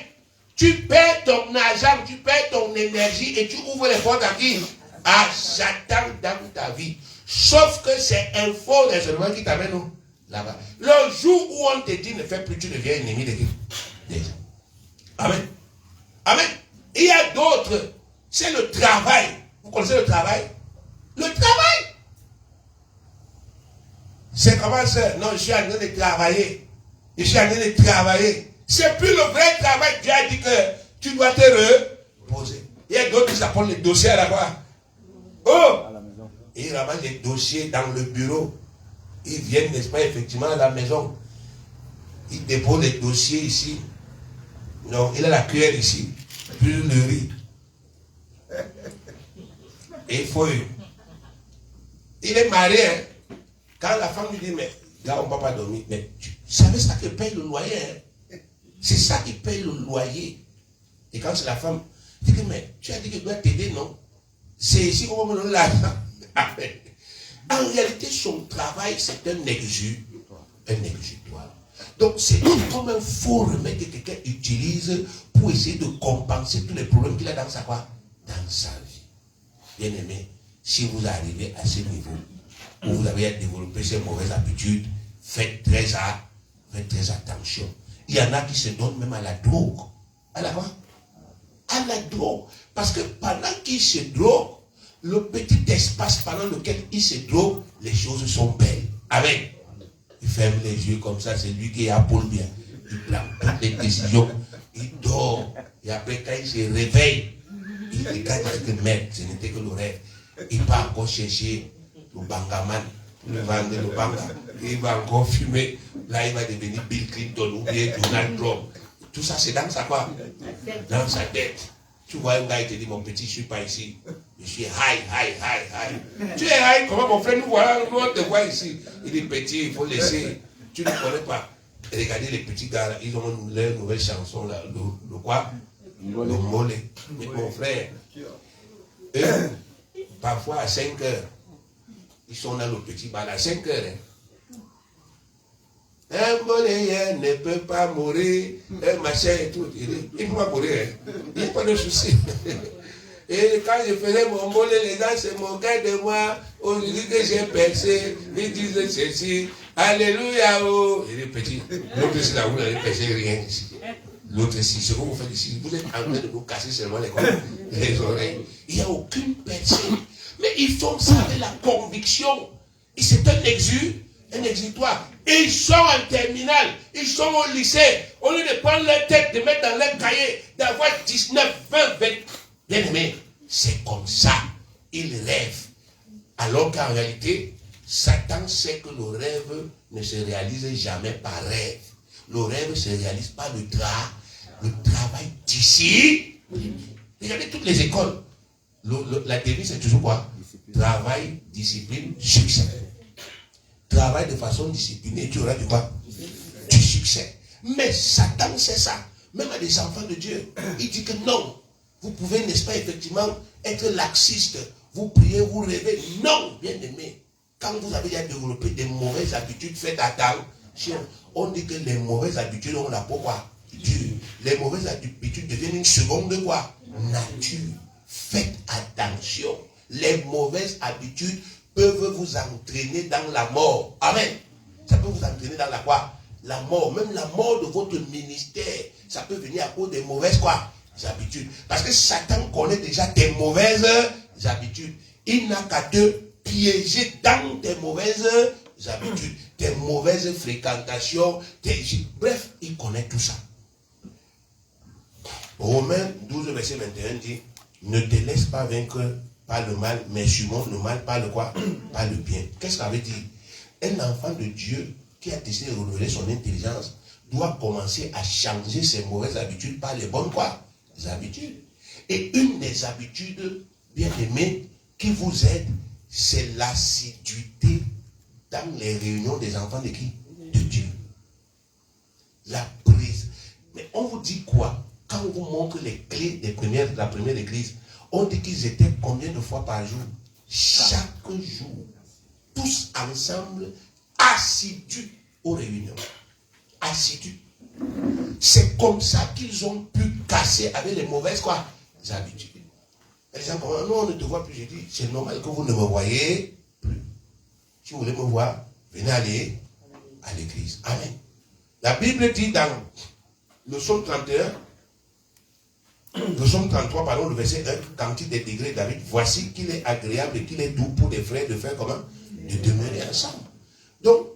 [SPEAKER 1] Tu perds ton argent, tu perds ton énergie et tu ouvres les portes à qui? À Satan dans ta vie. Sauf que c'est un faux raisonnement qui t'amène là-bas. Le jour où on te dit ne fais plus, tu deviens ennemi de qui? Des gens. Amen. Amen. Il y a d'autres. C'est le travail. Vous connaissez le travail? Le travail. C'est comment ça? Non, je suis en train de travailler. Je suis en train de travailler. C'est plus le vrai travail. Dieu a dit que tu dois te reposer. Il y a d'autres qui s'appellent les dossiers à la fois. Oh! Et ils ramassent les dossiers dans le bureau. Ils viennent, n'est-ce pas, effectivement, à la maison. Ils déposent les dossiers ici. Non, il a la cuillère ici. Puis le riz. Et il faut... Il est marié, hein. Quand la femme lui dit, mais là, on ne va pas dormir. Mais tu savais ça qui paye le loyer, hein? C'est ça qui paye le loyer. Et quand c'est la femme, il dit, mais tu as dit que je dois t'aider, non? C'est ici qu'on va me donner l'argent. En réalité, son travail, c'est un exutoire. Donc, c'est comme un faux remède que quelqu'un utilise pour essayer de compenser tous les problèmes qu'il a dans sa quoi? Dans sa vie. Bien aimé, si vous arrivez à ce niveau, où vous avez développé ces mauvaises habitudes, faites très attention. Il y en a qui se donnent même à la drogue. À la quoi? À la drogue. Parce que pendant qu'ils se droguent, le petit espace pendant lequel ils se droguent, les choses sont belles. Amen. Il ferme les yeux comme ça, c'est lui qui appuie bien. Il prend toutes les décisions. Il dort. Et après, quand il se réveille, il regarde que merde, ce n'était que le rêve. Il va encore chercher le bangaman, le vendre le banga. Il va encore fumer. Là, il va devenir Bill Clinton ou bien Donald Trump. Tout ça, c'est dans sa quoi? Dans sa tête. Tu vois un gars, il te dit, mon petit, je ne suis pas ici. Je suis high. Tu es high, comment mon frère, nous voilà, nous on te voit ici. Il est petit, il faut laisser. Tu ne connais pas. Et regardez les petits gars, là, ils ont leur nouvelle chanson, là, le quoi? Le mollet. Mais mon frère, eux, parfois à 5 heures, ils sont dans le petit bar à 5 heures. Hein. Un Monnayien ne peut pas mourir, un machin et tout. Il ne peut pas mourir. Hein. Il n'y a pas de souci. Et quand je faisais mon mollet, les gens se moquaient de moi. Aujourd'hui que j'ai percé, ils disent ceci. Alléluia. Oh. Il est petit. L'autre ici, là, vous n'avez percé rien ici. L'autre ici, ce que vous faites ici, vous êtes en train de nous casser seulement les oreilles. Il n'y a aucune personne. Mais ils font ça avec la conviction. Et c'est un exutoire. Ils sont en terminale, ils sont au lycée. Au lieu de prendre leur tête, de mettre dans leur cahier, d'avoir 19, 20, 20. Bien aimé, c'est comme ça. Ils rêvent. Alors qu'en réalité, Satan sait que le rêve ne se réalise jamais par rêve. Le rêve se réalise par le travail d'ici. Regardez toutes les écoles. La devise, c'est toujours quoi? Travail, discipline, succès. Travaille de façon disciplinée, tu auras du quoi? Du succès. Mais Satan sait ça. Même à des enfants de Dieu. Il dit que non. Vous pouvez, n'est-ce pas, effectivement, être laxiste. Vous priez, vous rêvez. Non, bien aimé. Quand vous avez déjà développé des mauvaises habitudes, faites attention. On dit que les mauvaises habitudes ont la peau quoi? Dure. Les mauvaises habitudes deviennent une seconde quoi? Nature. Faites attention. Les mauvaises habitudes peuvent vous entraîner dans la mort. Amen. Ça peut vous entraîner dans la quoi? la mort, même la mort de votre ministère, ça peut venir à cause des mauvaises quoi, habitudes. Parce que Satan connaît déjà tes mauvaises habitudes. Il n'a qu'à te piéger dans tes mauvaises habitudes, tes mauvaises fréquentations, bref, il connaît tout ça. Romains 12, verset 21 dit, ne te laisse pas vaincre par le mal, mais surmonte le mal par le quoi? Par le bien. Qu'est-ce que ça veut dire? Un enfant de Dieu qui a décidé de renouveler son intelligence doit commencer à changer ses mauvaises habitudes par les bonnes quoi? Les habitudes. Et une des habitudes, bien aimées, qui vous aide, c'est l'assiduité dans les réunions des enfants de qui? De Dieu. La prise. Mais on vous dit quoi? Quand on vous montre les clés de la première église, on dit qu'ils étaient combien de fois par jour? Chaque jour. Tous ensemble, assidus aux réunions. Assidus. C'est comme ça qu'ils ont pu casser avec les mauvaises quoi? Les habitudes. Et les gens comme non, on ne te voit plus. J'ai dit, c'est normal que vous ne me voyez plus. Si vous voulez me voir, venez aller à l'église. Amen. La Bible dit dans le psaume 31, le psaume 33, pardon, le verset 1, quand il est degré David, voici qu'il est agréable et qu'il est doux pour des frères de faire comment? De demeurer ensemble. Donc,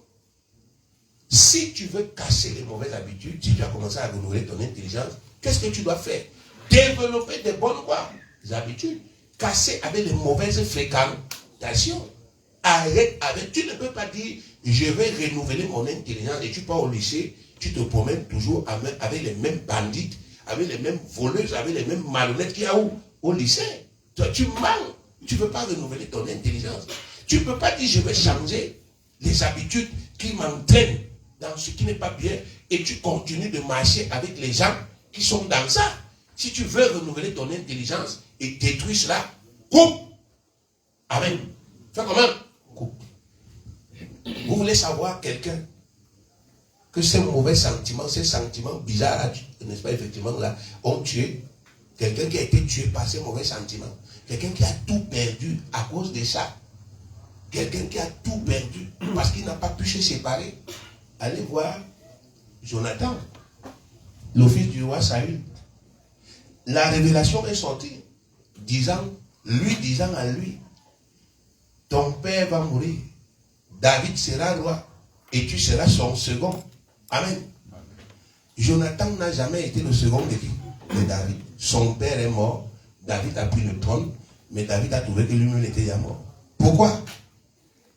[SPEAKER 1] si tu veux casser les mauvaises habitudes, si tu as commencé à renouveler ton intelligence, qu'est-ce que tu dois faire? Développer des bonnes quoi? Des habitudes. Casser avec les mauvaises fréquentations. Arrête avec. Tu ne peux pas dire, je vais renouveler mon intelligence et tu pars au lycée, tu te promènes toujours avec les mêmes bandits, avec les mêmes voleuses, avec les mêmes malhonnêtes qu'il y a au lycée. Toi, tu manques. Tu ne peux pas renouveler ton intelligence. Tu ne peux pas dire, je vais changer les habitudes qui m'entraînent dans ce qui n'est pas bien et tu continues de marcher avec les gens qui sont dans ça. Si tu veux renouveler ton intelligence et détruire cela, coupe. Amen. Fais comment? Coupe. Vous voulez savoir quelqu'un que ces mauvais sentiments, ces sentiments bizarres, n'est-ce pas, effectivement, là, ont tué quelqu'un qui a été tué par ces mauvais sentiments. Quelqu'un qui a tout perdu à cause de ça. Quelqu'un qui a tout perdu parce qu'il n'a pas pu se séparer. Allez voir Jonathan, le fils du roi Saül. La révélation est sortie, disant à lui, ton père va mourir, David sera roi, et tu seras son second. Amen. Jonathan n'a jamais été le second de qui? De David. Son père est mort, David a pris le trône, mais David a trouvé que lui-même était déjà mort. Pourquoi?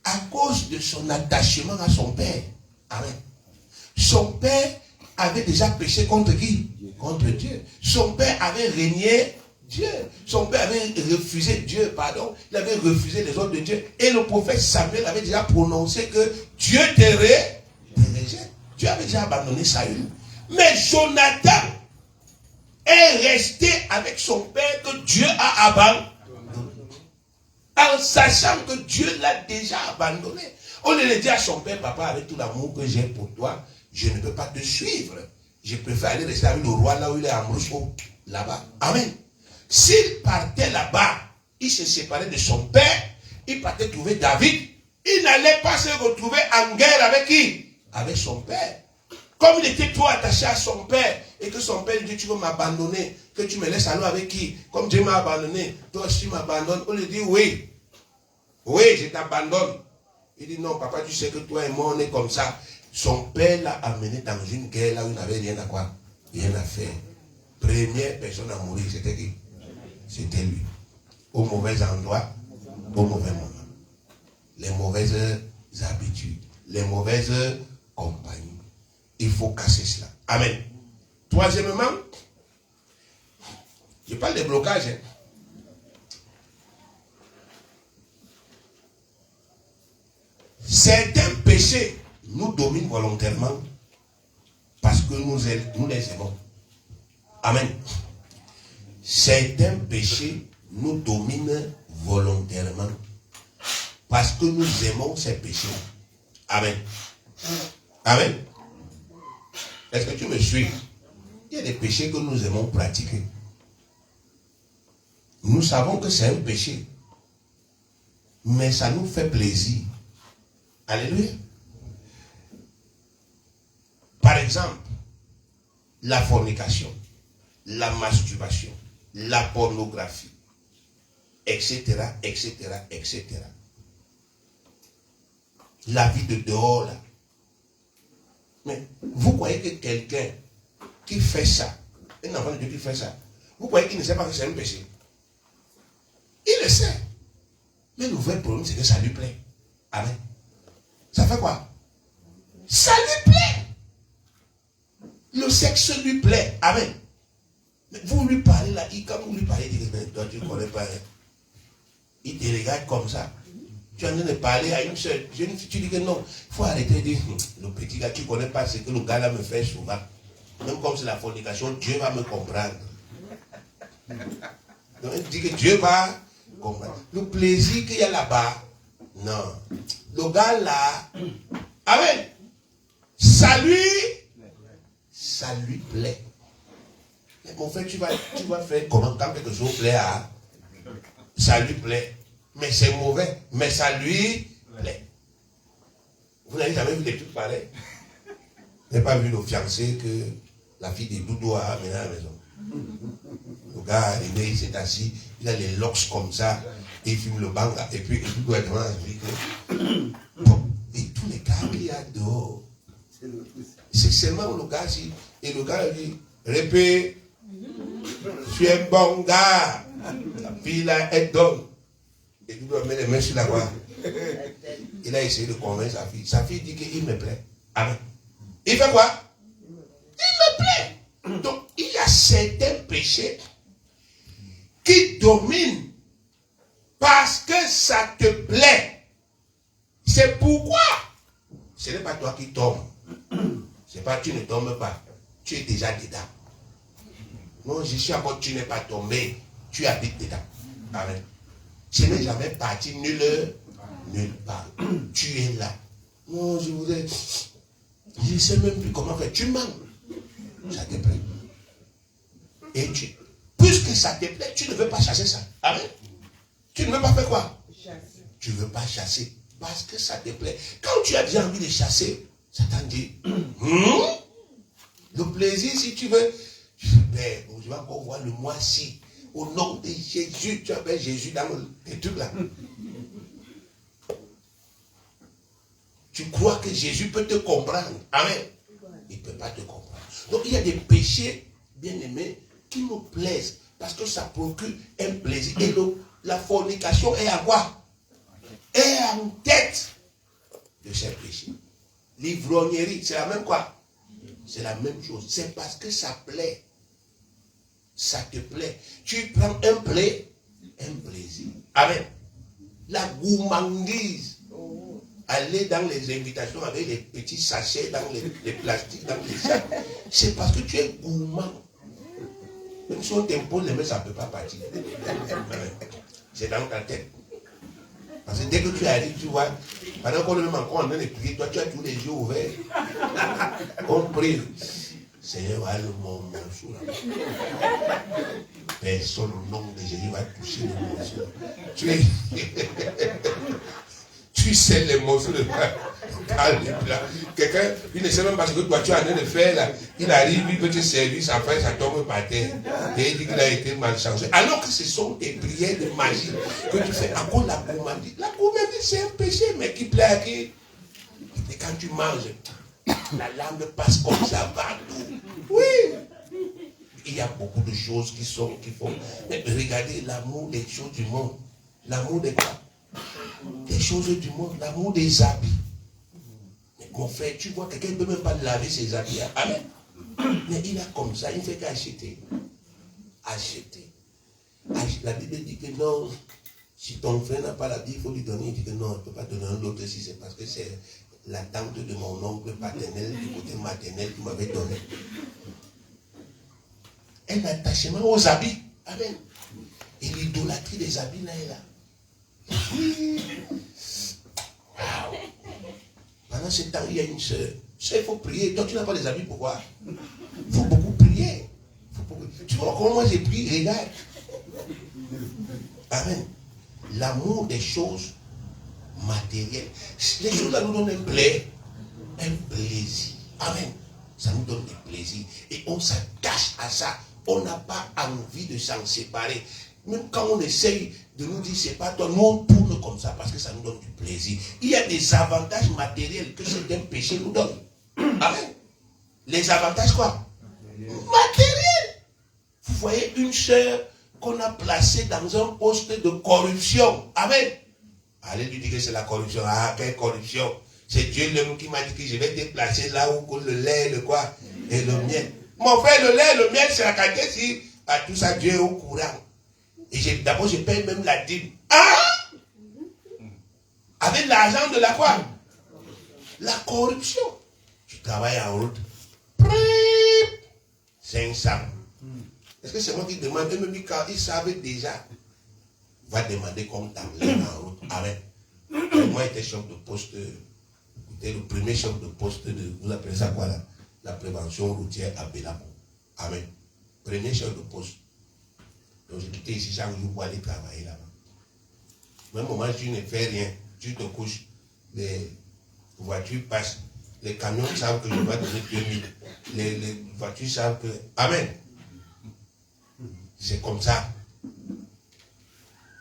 [SPEAKER 1] À cause de son attachement à son père. Amen. Son père avait déjà péché contre qui? Contre Dieu. Son père avait régné Dieu. Son père avait refusé Dieu, pardon. Il avait refusé les ordres de Dieu. Et le prophète Samuel avait déjà prononcé que Dieu te rejette. Dieu avait déjà abandonné Saül. Mais Jonathan est resté avec son père que Dieu a abandonné. En sachant que Dieu l'a déjà abandonné. On lui dit à son père, papa, avec tout l'amour que j'ai pour toi, je ne peux pas te suivre. Je préfère aller rester avec le roi là où il est à Moscou, là-bas. Amen. S'il partait là-bas, il se séparait de son père, il partait trouver David, il n'allait pas se retrouver en guerre avec qui? Avec son père. Comme il était trop attaché à son père, et que son père dit, tu veux m'abandonner, que tu me laisses aller avec qui? Comme Dieu m'a abandonné, toi aussi tu m'abandonnes. On lui dit, oui, je t'abandonne. Il dit, non, papa, tu sais que toi et moi, on est comme ça. Son père l'a amené dans une guerre là où il n'avait rien à quoi? Rien à faire. Première personne à mourir, c'était qui? C'était lui. Au mauvais endroit, au mauvais moment. Les mauvaises habitudes, les mauvaises compagnies. Il faut casser cela. Amen. Troisièmement, je parle des blocages. Certains péchés nous dominent volontairement parce que nous les aimons. Amen. Certains péchés nous dominent volontairement parce que nous aimons ces péchés. Amen. Amen. Est-ce que tu me suis? Il y a des péchés que nous aimons pratiquer. Nous savons que c'est un péché, mais ça nous fait plaisir. Alléluia. exemple, la fornication, la masturbation, la pornographie, etc., etc., etc. La vie de dehors, là. Mais vous croyez que quelqu'un qui fait ça, un enfant de Dieu qui fait ça, vous croyez qu'il ne sait pas que c'est un péché? Il le sait. Mais le vrai problème, c'est que ça lui plaît. Amen. Ça fait quoi? Ça lui plaît. Le sexe lui plaît. Amen. Mais vous lui parlez là, quand vous lui parlez, il dit, toi tu ne connais pas. Il te regarde comme ça. Tu es en train de parler à une seule jeune fille, tu dis que non, il faut arrêter de dire, le petit gars, tu ne connais pas ce que le gars là me fait souvent. Même comme c'est la fornication, Dieu va me comprendre. Donc il dit que Dieu va comprendre. Le plaisir qu'il y a là-bas, non. Le gars là, amen. Ça lui plaît. Mais mon frère, tu vas faire comment quand quelque chose plaît à... Ça lui plaît. Mais c'est mauvais. Mais ça lui plaît. Vous n'avez jamais vu des trucs pareils? Vous n'avez pas vu le fiancé que la fille de Doudou a amené à la maison? Le gars, il s'est assis, il a les locks comme ça, et il fume le banga, et puis Doudou est devant lui que... Bon, et tous les gars qu'il y a dehors, c'est seulement le gars ici, et le gars dit, répète, tu es un bon gars, la fille là, elle donne. Et Doudou met les mains sur la voie. Il a essayé de convaincre sa fille. Sa fille dit qu'il me plaît. Amen. Il fait quoi? Il me plaît. Donc, il y a certains péchés qui dominent parce que ça te plaît. C'est pourquoi ce n'est pas toi qui tombes. C'est pas tu ne tombes pas. Tu es déjà dedans. Non, je suis encore, tu n'es pas tombé. Tu habites dedans. Amen. Tu n'es jamais parti nulle part. Tu es là. Non, je voudrais... Je ne sais même plus comment faire. Tu manques. Ça te plaît. Et puisque ça te plaît, tu ne veux pas chasser ça. Amen. Tu ne veux pas faire quoi? Chasser. Tu ne veux pas chasser. Parce que ça te plaît. Quand tu as déjà envie de chasser, Satan dit, le plaisir, si tu veux, je vais encore voir le mois-ci. Au nom de Jésus, tu appelles Jésus dans les trucs là. Tu crois que Jésus peut te comprendre. Amen. Il ne peut pas te comprendre. Donc il y a des péchés, bien aimés, qui nous plaisent. Parce que ça procure un plaisir. Et la fornication est à quoi? Est en tête de ces péchés. L'ivrognerie, c'est la même quoi? C'est la même chose. C'est parce que ça plaît. Ça te plaît. Tu prends un plaisir. Amen. La gourmandise. Aller dans les invitations avec les petits sachets, dans les plastiques, dans les sacs. C'est parce que tu es gourmand. Même si on t'impose les mains, ça ne peut pas partir. C'est dans ta tête. Parce que dès que tu arrives, tu vois, pendant qu'on est même encore en train de prier, toi tu as tous les yeux ouverts. On prie. Seigneur, va le morceau là. Personne au nom de Jésus va toucher le morceau. Tu sais les morceaux de quelqu'un, il ne sait même pas ce que toi tu as en train de faire là. Il arrive, il peut te servir, ça fait, ça tombe par terre. Et il dit qu'il a été malchanceux. Alors que ce sont des prières de magie que tu fais. Encore la gourmandise. La gourmandise, c'est un péché, mais qui plaît à qui? Et quand tu manges, la langue passe comme ça partout. Oui. Il y a beaucoup de choses qui font. Mais regardez l'amour des choses du monde. L'amour de quoi? Des choses du monde, l'amour des habits. Mais mon frère, tu vois, quelqu'un ne peut même pas laver ses habits. Amen. Mais il a comme ça, il ne fait qu'acheter. Acheter. La Bible dit que non, si ton frère n'a pas la vie, il faut lui donner. Il dit que non, il ne peut pas donner un autre si c'est parce que c'est la tante de mon oncle paternel, du côté maternel qui m'avait donné. Un attachement aux habits. Amen. Et l'idolâtrie des habits là est là. Wow. Pendant ce temps, il y a une soeur. Soeur, il faut prier. Toi, tu n'as pas des habits, pourquoi? Il faut beaucoup prier. Tu vois comment moi j'ai prié? Regarde. Amen. L'amour des choses matérielles. Les choses là nous donnent un plaisir. Amen. ça nous donne du plaisir. Et on s'attache à ça. On n'a pas envie de s'en séparer. Même quand on essaye de nous dire c'est pas toi, nous on tourne comme ça parce que ça nous donne du plaisir. Il y a des avantages matériels que certains péchés nous donnent. Amen. Les avantages quoi? Matériels. Vous voyez une sœur qu'on a placée dans un poste de corruption. Amen. Allez lui dire que c'est la corruption. Ah, quelle corruption. C'est Dieu lui-même qui m'a dit que je vais te placer là où le lait, le quoi, et le miel. Mon frère, le lait, le miel, c'est la qualité si à tout ça Dieu est au courant. Et d'abord, je paye même la dîme. Ah! Avec l'argent de la quoi? La corruption. Tu travailles en route. 500. Est-ce que c'est moi qui demande? Même quand ils savent déjà, va demander comme t'enlèves en route. Amen. Moi, j'étais chef de poste. J'étais le premier chef de poste de, vous appelez ça quoi là? La prévention routière à Belamo. Amen. Premier chef de poste. Donc j'ai quitté ici chaque jour pour aller travailler là-bas. Même au moment où tu ne fais rien, tu te couches, les voitures passent, les camions savent que je dois donner 2000. Les voitures savent que... Amen. C'est comme ça.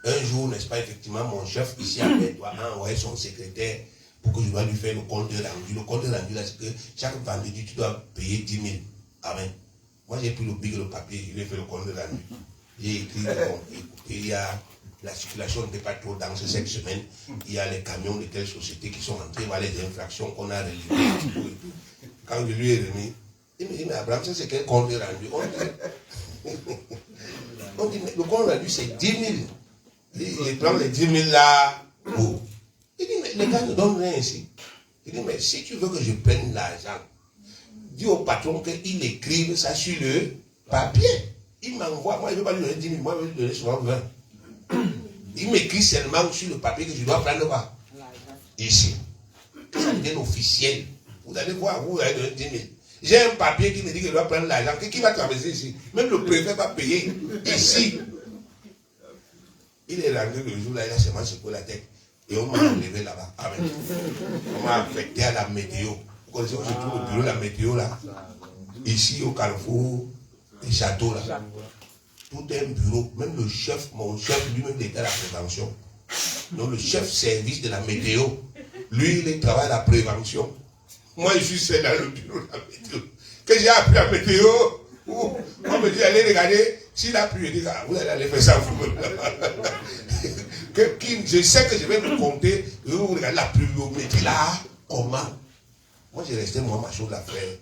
[SPEAKER 1] Un jour, n'est-ce pas, effectivement, mon chef ici à Bête doit envoyer son secrétaire pour que je dois lui faire le compte rendu. Le compte rendu là, c'est que chaque vendredi, tu dois payer 10 000. Amen. Moi, j'ai pris le big, le papier, je lui ai fait le compte rendu. J'ai écrit le compte. Écoutez, il y a la circulation n'était pas trop dense cette semaine. Il y a les camions de telle société qui sont entrés, voilà les infractions qu'on a relevées. Quand je lui ai remis, il me dit, mais Abraham, ça c'est quel compte rendu? On dit, mais le compte rendu c'est 10 000. Il prend les 10 000 là. Oh. Il dit, mais les gars ne donnent rien ici. Il dit, mais si tu veux que je prenne l'argent, dis au patron qu'il écrive ça sur le papier. Il m'envoie, moi je ne vais pas lui donner 10 000, moi je vais lui donner souvent 20. Il m'écrit seulement sur le papier que je dois prendre quoi? Ici. Ça devient officiel. Vous allez voir, vous allez donner 10 000. J'ai un papier qui me dit que je dois prendre l'argent. Qui va traverser ici? Même le préfet va payer ici. Il est rentré le jour là, il a seulement secoué la tête. Et on m'a enlevé là-bas. Amen. On m'a affecté à la météo. Vous connaissez où je trouve le bureau de la météo là? Ici au Carrefour, les châteaux là. Tout un bureau, même le chef, mon chef lui-même il était à la prévention. Donc le chef service de la météo, lui il travaille à la prévention. Moi je suis seul dans le bureau de la météo. Que j'ai appris la météo, on me dit allez regarder, s'il a plu, je dis ah, vous allez aller faire ça vous-même. Je sais que je vais vous compter, je vais vous regarder la pluviométrie là, comment. Moi j'ai resté moi ma chose à faire.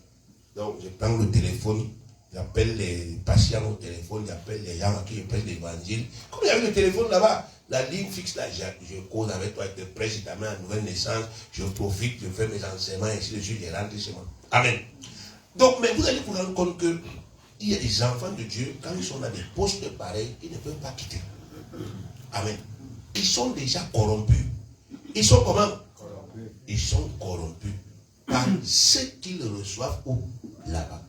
[SPEAKER 1] Donc je prends le téléphone. J'appelle les patients au téléphone, j'appelle les gens à qui je prêche l'évangile. Comme il y avait le téléphone là-bas, la ligne fixe là, je cause avec toi, je te prêche, je t'amène à nouvelle naissance, je profite, je fais mes enseignements, ainsi de suite, je rentre chez moi. Amen. Donc, mais vous allez vous rendre compte que il y a des enfants de Dieu, quand ils sont dans des postes pareils, ils ne peuvent pas quitter. Amen. Ils sont déjà corrompus. Ils sont comment? Corrompus. Ils sont corrompus par ce qu'ils reçoivent où? Là-bas.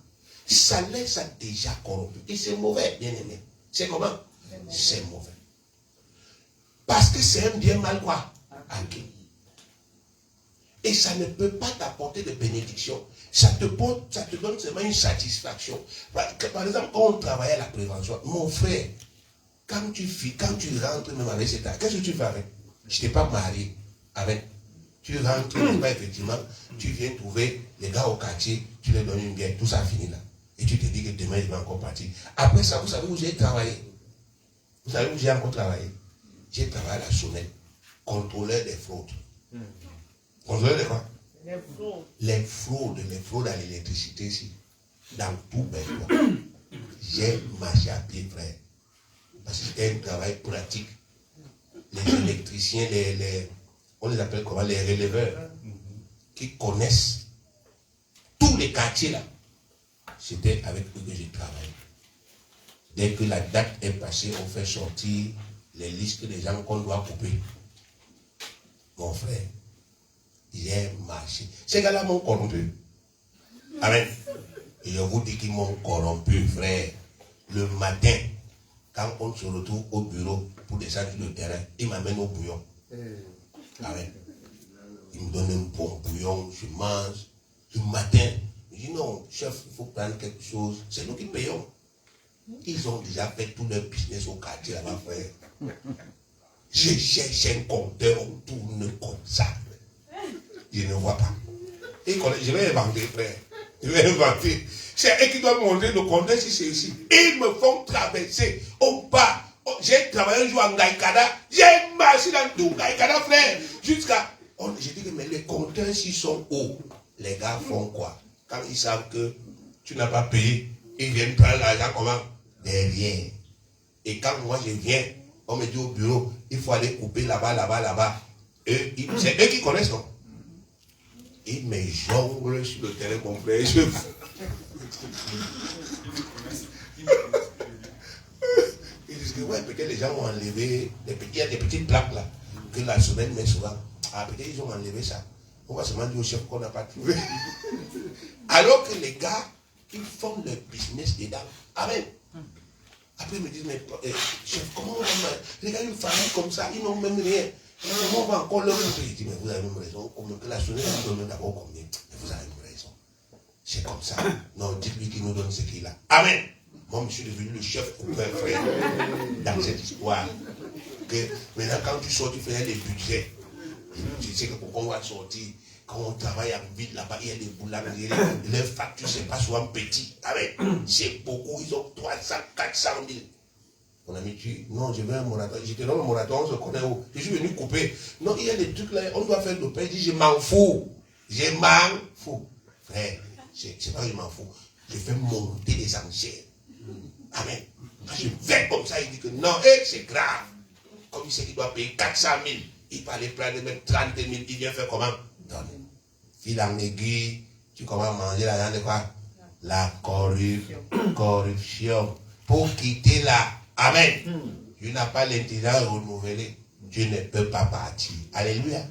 [SPEAKER 1] Ça les a déjà corrompus. Et c'est mauvais, bien aimé. C'est comment? C'est mauvais. Parce que c'est un bien mal quoi? Acquis. Et ça ne peut pas t'apporter de bénédiction. Ça te donne seulement une satisfaction. Par exemple, quand on travaille à la prévention, mon frère, quand tu rentres même avec cet âge, qu'est-ce que tu fais avec? Je n'étais pas marié avec. Tu rentres, effectivement, tu viens trouver les gars au quartier, tu leur donnes une bière, tout ça finit là. Et tu te dis que demain, je vais encore partir. Après ça, vous savez où j'ai travaillé? Vous savez où j'ai encore travaillé? J'ai travaillé à la Sonnette, contrôleur des fraudes. Contrôleur de quoi? Les fraudes à l'électricité ici. Dans tout Belgique. J'ai marché à pied, frère. Parce que c'était un travail pratique. Les électriciens, on les appelle comment? Les releveurs, qui connaissent tous les quartiers là. C'était avec eux que j'ai travaillé. Dès que la date est passée, on fait sortir les listes des gens qu'on doit couper. Mon frère, j'ai marché. Ces gars-là m'ont corrompu. Amen. Et je vous dis qu'ils m'ont corrompu, frère. Le matin, quand on se retrouve au bureau pour descendre sur le terrain, ils m'amènent au bouillon. Amen. Ils me donnent un bon bouillon, je mange. Le matin, je dis non, chef, il faut prendre quelque chose. C'est nous qui payons. Ils ont déjà fait tout leur business au quartier là-bas, frère. Je cherche un compteur, on tourne comme ça. Je ne vois pas. Et je vais inventer, frère. Je vais inventer. C'est eux qui doivent montrer le compteur si c'est ici. Ils me font traverser au bas. J'ai travaillé un jour en Gaïkada. J'ai marché dans tout Gaïkada, frère. Jusqu'à. J'ai dit que mais les compteurs s'ils sont hauts, les gars font quoi? Quand ils savent que tu n'as pas payé, ils viennent prendre l'argent comment? Derrière. Et quand moi je viens, on me dit au bureau, il faut aller couper là-bas, là-bas, là-bas. C'est eux qui connaissent, non? Ils me jonglent sur le terrain complet. Ils disent que ouais, peut-être les gens ont enlevé il y a des petites plaques là, que la semaine met souvent. Ah, peut-être ils ont enlevé ça. On va seulement dire au chef qu'on n'a pas trouvé. Alors que les gars, ils font leur business dedans. Amen. Après, ils me disent, mais chef, comment on va... Regarde une famille comme ça, ils n'ont même rien. Comment on va encore leur... Je dis, mais vous avez même raison. Que la sonnette nous donne d'abord combien? Mais vous avez même raison. C'est comme ça. Non, dites-lui qu'il nous donne ce qu'il a. Amen. Moi, je suis devenu le chef frère dans cette histoire. Que maintenant, quand tu sors, tu fais des budgets. Tu sais que pourquoi on va sortir, quand on travaille en ville là-bas, il y a des boulangeries, leurs factures, c'est pas souvent petit. Amen. C'est beaucoup, ils ont 300, 400 000. Mon ami, non, je veux un moratoire. J'étais dans le moratoire, on se connaît où. Je suis venu couper. Non, il y a des trucs là, on doit faire le pain. Je dis, je m'en fous. Je m'en fous. Frère, c'est pas que je m'en fous. Je fais monter les enchères. Amen. Je vais comme ça, il dit que non, c'est grave. Comme il sait qu'il doit payer 400 000. Il parlait plein de mettre 30 000, il vient faire comment? Donne. Fil en aiguille, tu commences à manger l'argent de quoi? La corruption. Pour quitter là. Amen. Tu n'as pas l'intelligence renouvelée. Tu ne peux pas partir. Alléluia.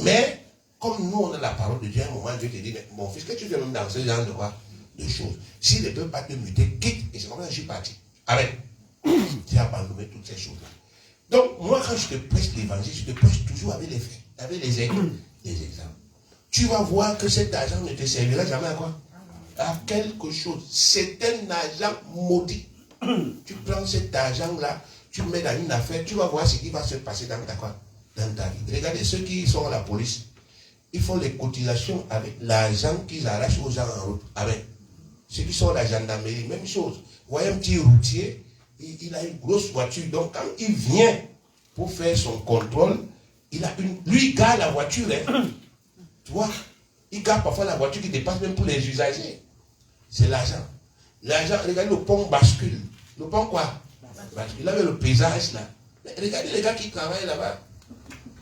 [SPEAKER 1] Mais, comme nous on a la parole de Dieu, à un moment, Dieu te dit, mais mon fils, que tu fais même dans ce genre de quoi? De choses. S'il ne peut pas te muter, quitte. Et c'est comme ça que je suis parti. Amen. Tu as abandonné toutes ces choses-là. Donc, moi, quand je te prêche l'évangile, je te prêche toujours avec les faits, avec les exemples. Tu vas voir que cet argent ne te servira jamais à quoi? À quelque chose. C'est un argent maudit. Tu prends cet argent-là, tu mets dans une affaire, tu vas voir ce qui va se passer dans ta quoi? Dans ta vie. Regardez ceux qui sont à la police. Ils font les cotisations avec l'argent qu'ils arrachent aux gens en route. Amen. Ceux qui sont à la gendarmerie, même chose. Vous voyez un petit routier, il a une grosse voiture. Donc, quand il vient pour faire son contrôle, lui, il gare la voiture. Hein. Tu vois, il gare parfois la voiture qui dépasse même pour les usagers. C'est l'argent. L'argent, regardez, le pont bascule. Le pont quoi? Bascule. Là, le paysage, là. Mais regardez les gars qui travaillent là-bas.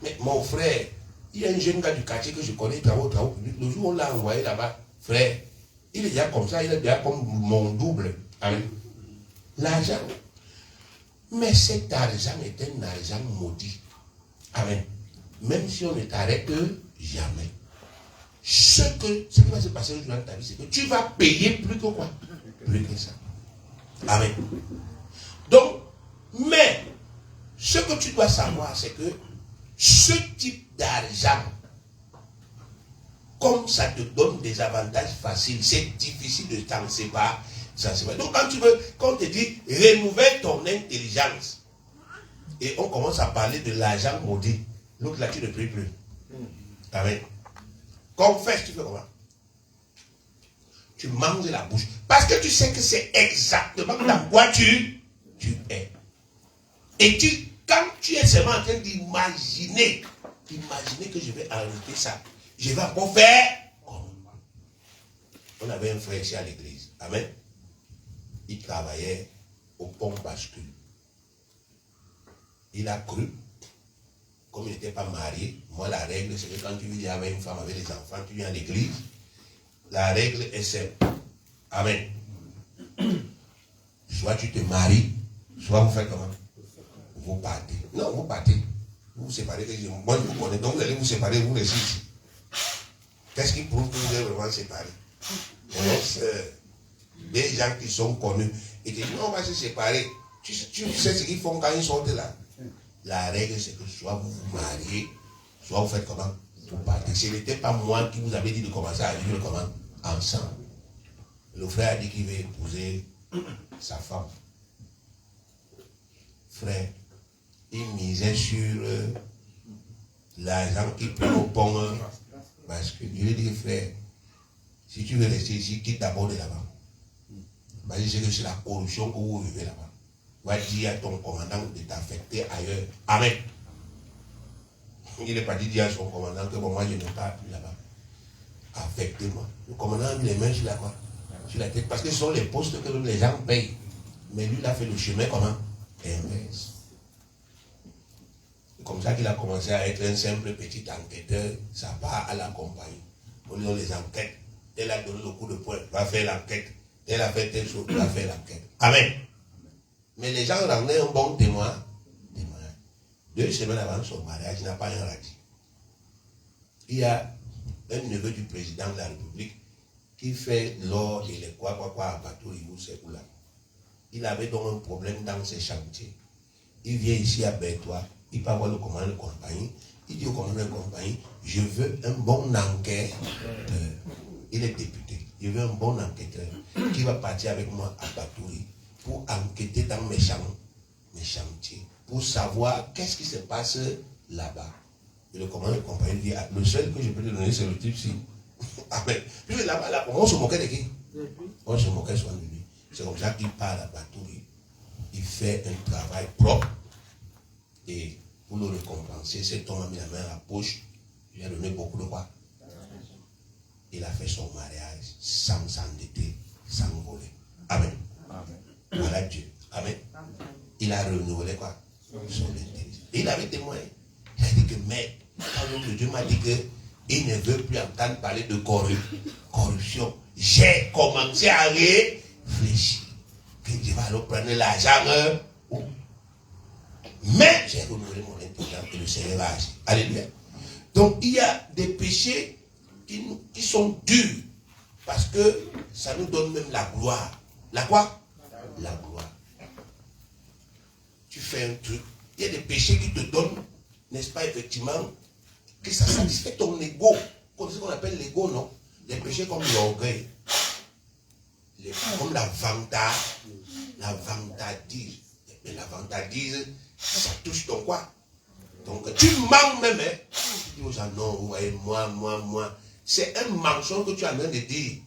[SPEAKER 1] Mais mon frère, il y a un jeune gars du quartier que je connais, il travaille au travail public. Le jour où on l'a envoyé là-bas, frère, il est déjà comme ça, il est déjà comme mon double. Amen. L'argent. Mais cet argent est un argent maudit. Amen. Même si on ne t'arrête jamais. Ce qui va se passer aujourd'hui dans ta vie, c'est que tu vas payer plus que quoi? Plus que ça. Amen. Donc, mais, ce que tu dois savoir, c'est que ce type d'argent, comme ça te donne des avantages faciles, c'est difficile de t'en séparer. Donc quand on te dit renouvelle ton intelligence et on commence à parler de l'argent maudit, l'autre là tu ne pries plus. Amen. Confesse, tu fais comment? Tu manges la bouche. Parce que tu sais que c'est exactement dans quoi tu es. Et quand tu es seulement en train d'imaginer que je vais arrêter ça, je vais encore faire comme. On avait un frère ici à l'église. Amen. Il travaillait au pont bascule. Il a cru, comme il n'était pas marié, moi la règle c'est que quand tu vis avec une femme, avec des enfants, tu viens à l'église, la règle est simple. Amen. Soit tu te maries, soit vous faites comment? Vous partez. Non, vous partez. Vous vous séparez. Moi je vous connais, donc vous allez vous séparer, vous restez ici. Qu'est-ce qui prouve que vous êtes vraiment séparés? Des gens qui sont connus et qui disent non, on va se séparer. Tu sais ce qu'ils font quand ils sortent là. La règle c'est que soit vous vous mariez, soit vous faites comment? Vous partez. Ce n'était pas moi qui vous avais dit de commencer à vivre comment? Ensemble. Le frère a dit qu'il veut épouser sa femme. Frère, il misait sur l'argent qu'il prend au pont. Parce que je lui ai dit, frère, si tu veux rester ici, quitte d'abord de là-bas. Parce que c'est la corruption que vous vivez là-bas. Va dire à ton commandant de t'affecter ailleurs. Amen. Il est parti dire à son commandant que bon, moi je ne pars plus là-bas. Affectez-moi. Le commandant a mis les mains sur la tête. Parce que ce sont les postes que les gens payent. Mais lui, il a fait le chemin comment? Inverse. C'est comme ça qu'il a commencé à être un simple petit enquêteur. Ça part à la compagnie. On lui donne les enquêtes. Elle a donné le coup de poing, va faire l'enquête. Elle a fait telle chose, va faire l'enquête. Amen. Mais les gens rendaient un bon témoin. 2 semaines avant son mariage, il n'a pas rien dit. Il y a un neveu du président de la République qui fait l'or et les quoi à bateau, c'est là. Il avait donc un problème dans ses chantiers. Il vient ici à Bertois, il peut avoir le commandant de compagnie. Il dit au commandant de compagnie, je veux un bon enquêteur. Il est député. Je veux un bon enquêteur qui va partir avec moi à Batouri pour enquêter dans mes chantiers, pour savoir qu'est-ce qui se passe là-bas. Et le commandant de compagnie dit, le seul que je peux te donner, c'est le type-ci. Amen. Puis là-bas, on se moquait de qui? On se moquait souvent de lui. C'est comme ça qu'il part à Batouri. Il fait un travail propre. Et pour le récompenser, cet homme a mis la main à la poche. Il a donné beaucoup de quoi? Il a fait son mariage sans s'endetter, sans voler. Amen. Voilà Dieu. Amen. Il a renouvelé quoi? Son intelligence. Et il avait témoigné. Il a dit que, mais, quand Dieu m'a dit qu'il ne veut plus entendre parler de corruption, j'ai commencé à réfléchir. Que Dieu va alors prendre l'argent. Mais j'ai renouvelé mon intelligence et le Seigneur va agir. Alléluia. Donc, il y a des péchés qui sont durs. Parce que ça nous donne même la gloire. La quoi? La gloire. Tu fais un truc. Il y a des péchés qui te donnent, n'est-ce pas, effectivement, que ça satisfait ton ego. C'est ce qu'on appelle l'ego, non? Les péchés comme l'orgueil, comme la vantardise. Mais la vantardise, ça touche ton quoi? Donc tu mens même, hein? Tu dis aux gens, non, ouais, moi. C'est un mensonge que tu es en train de dire.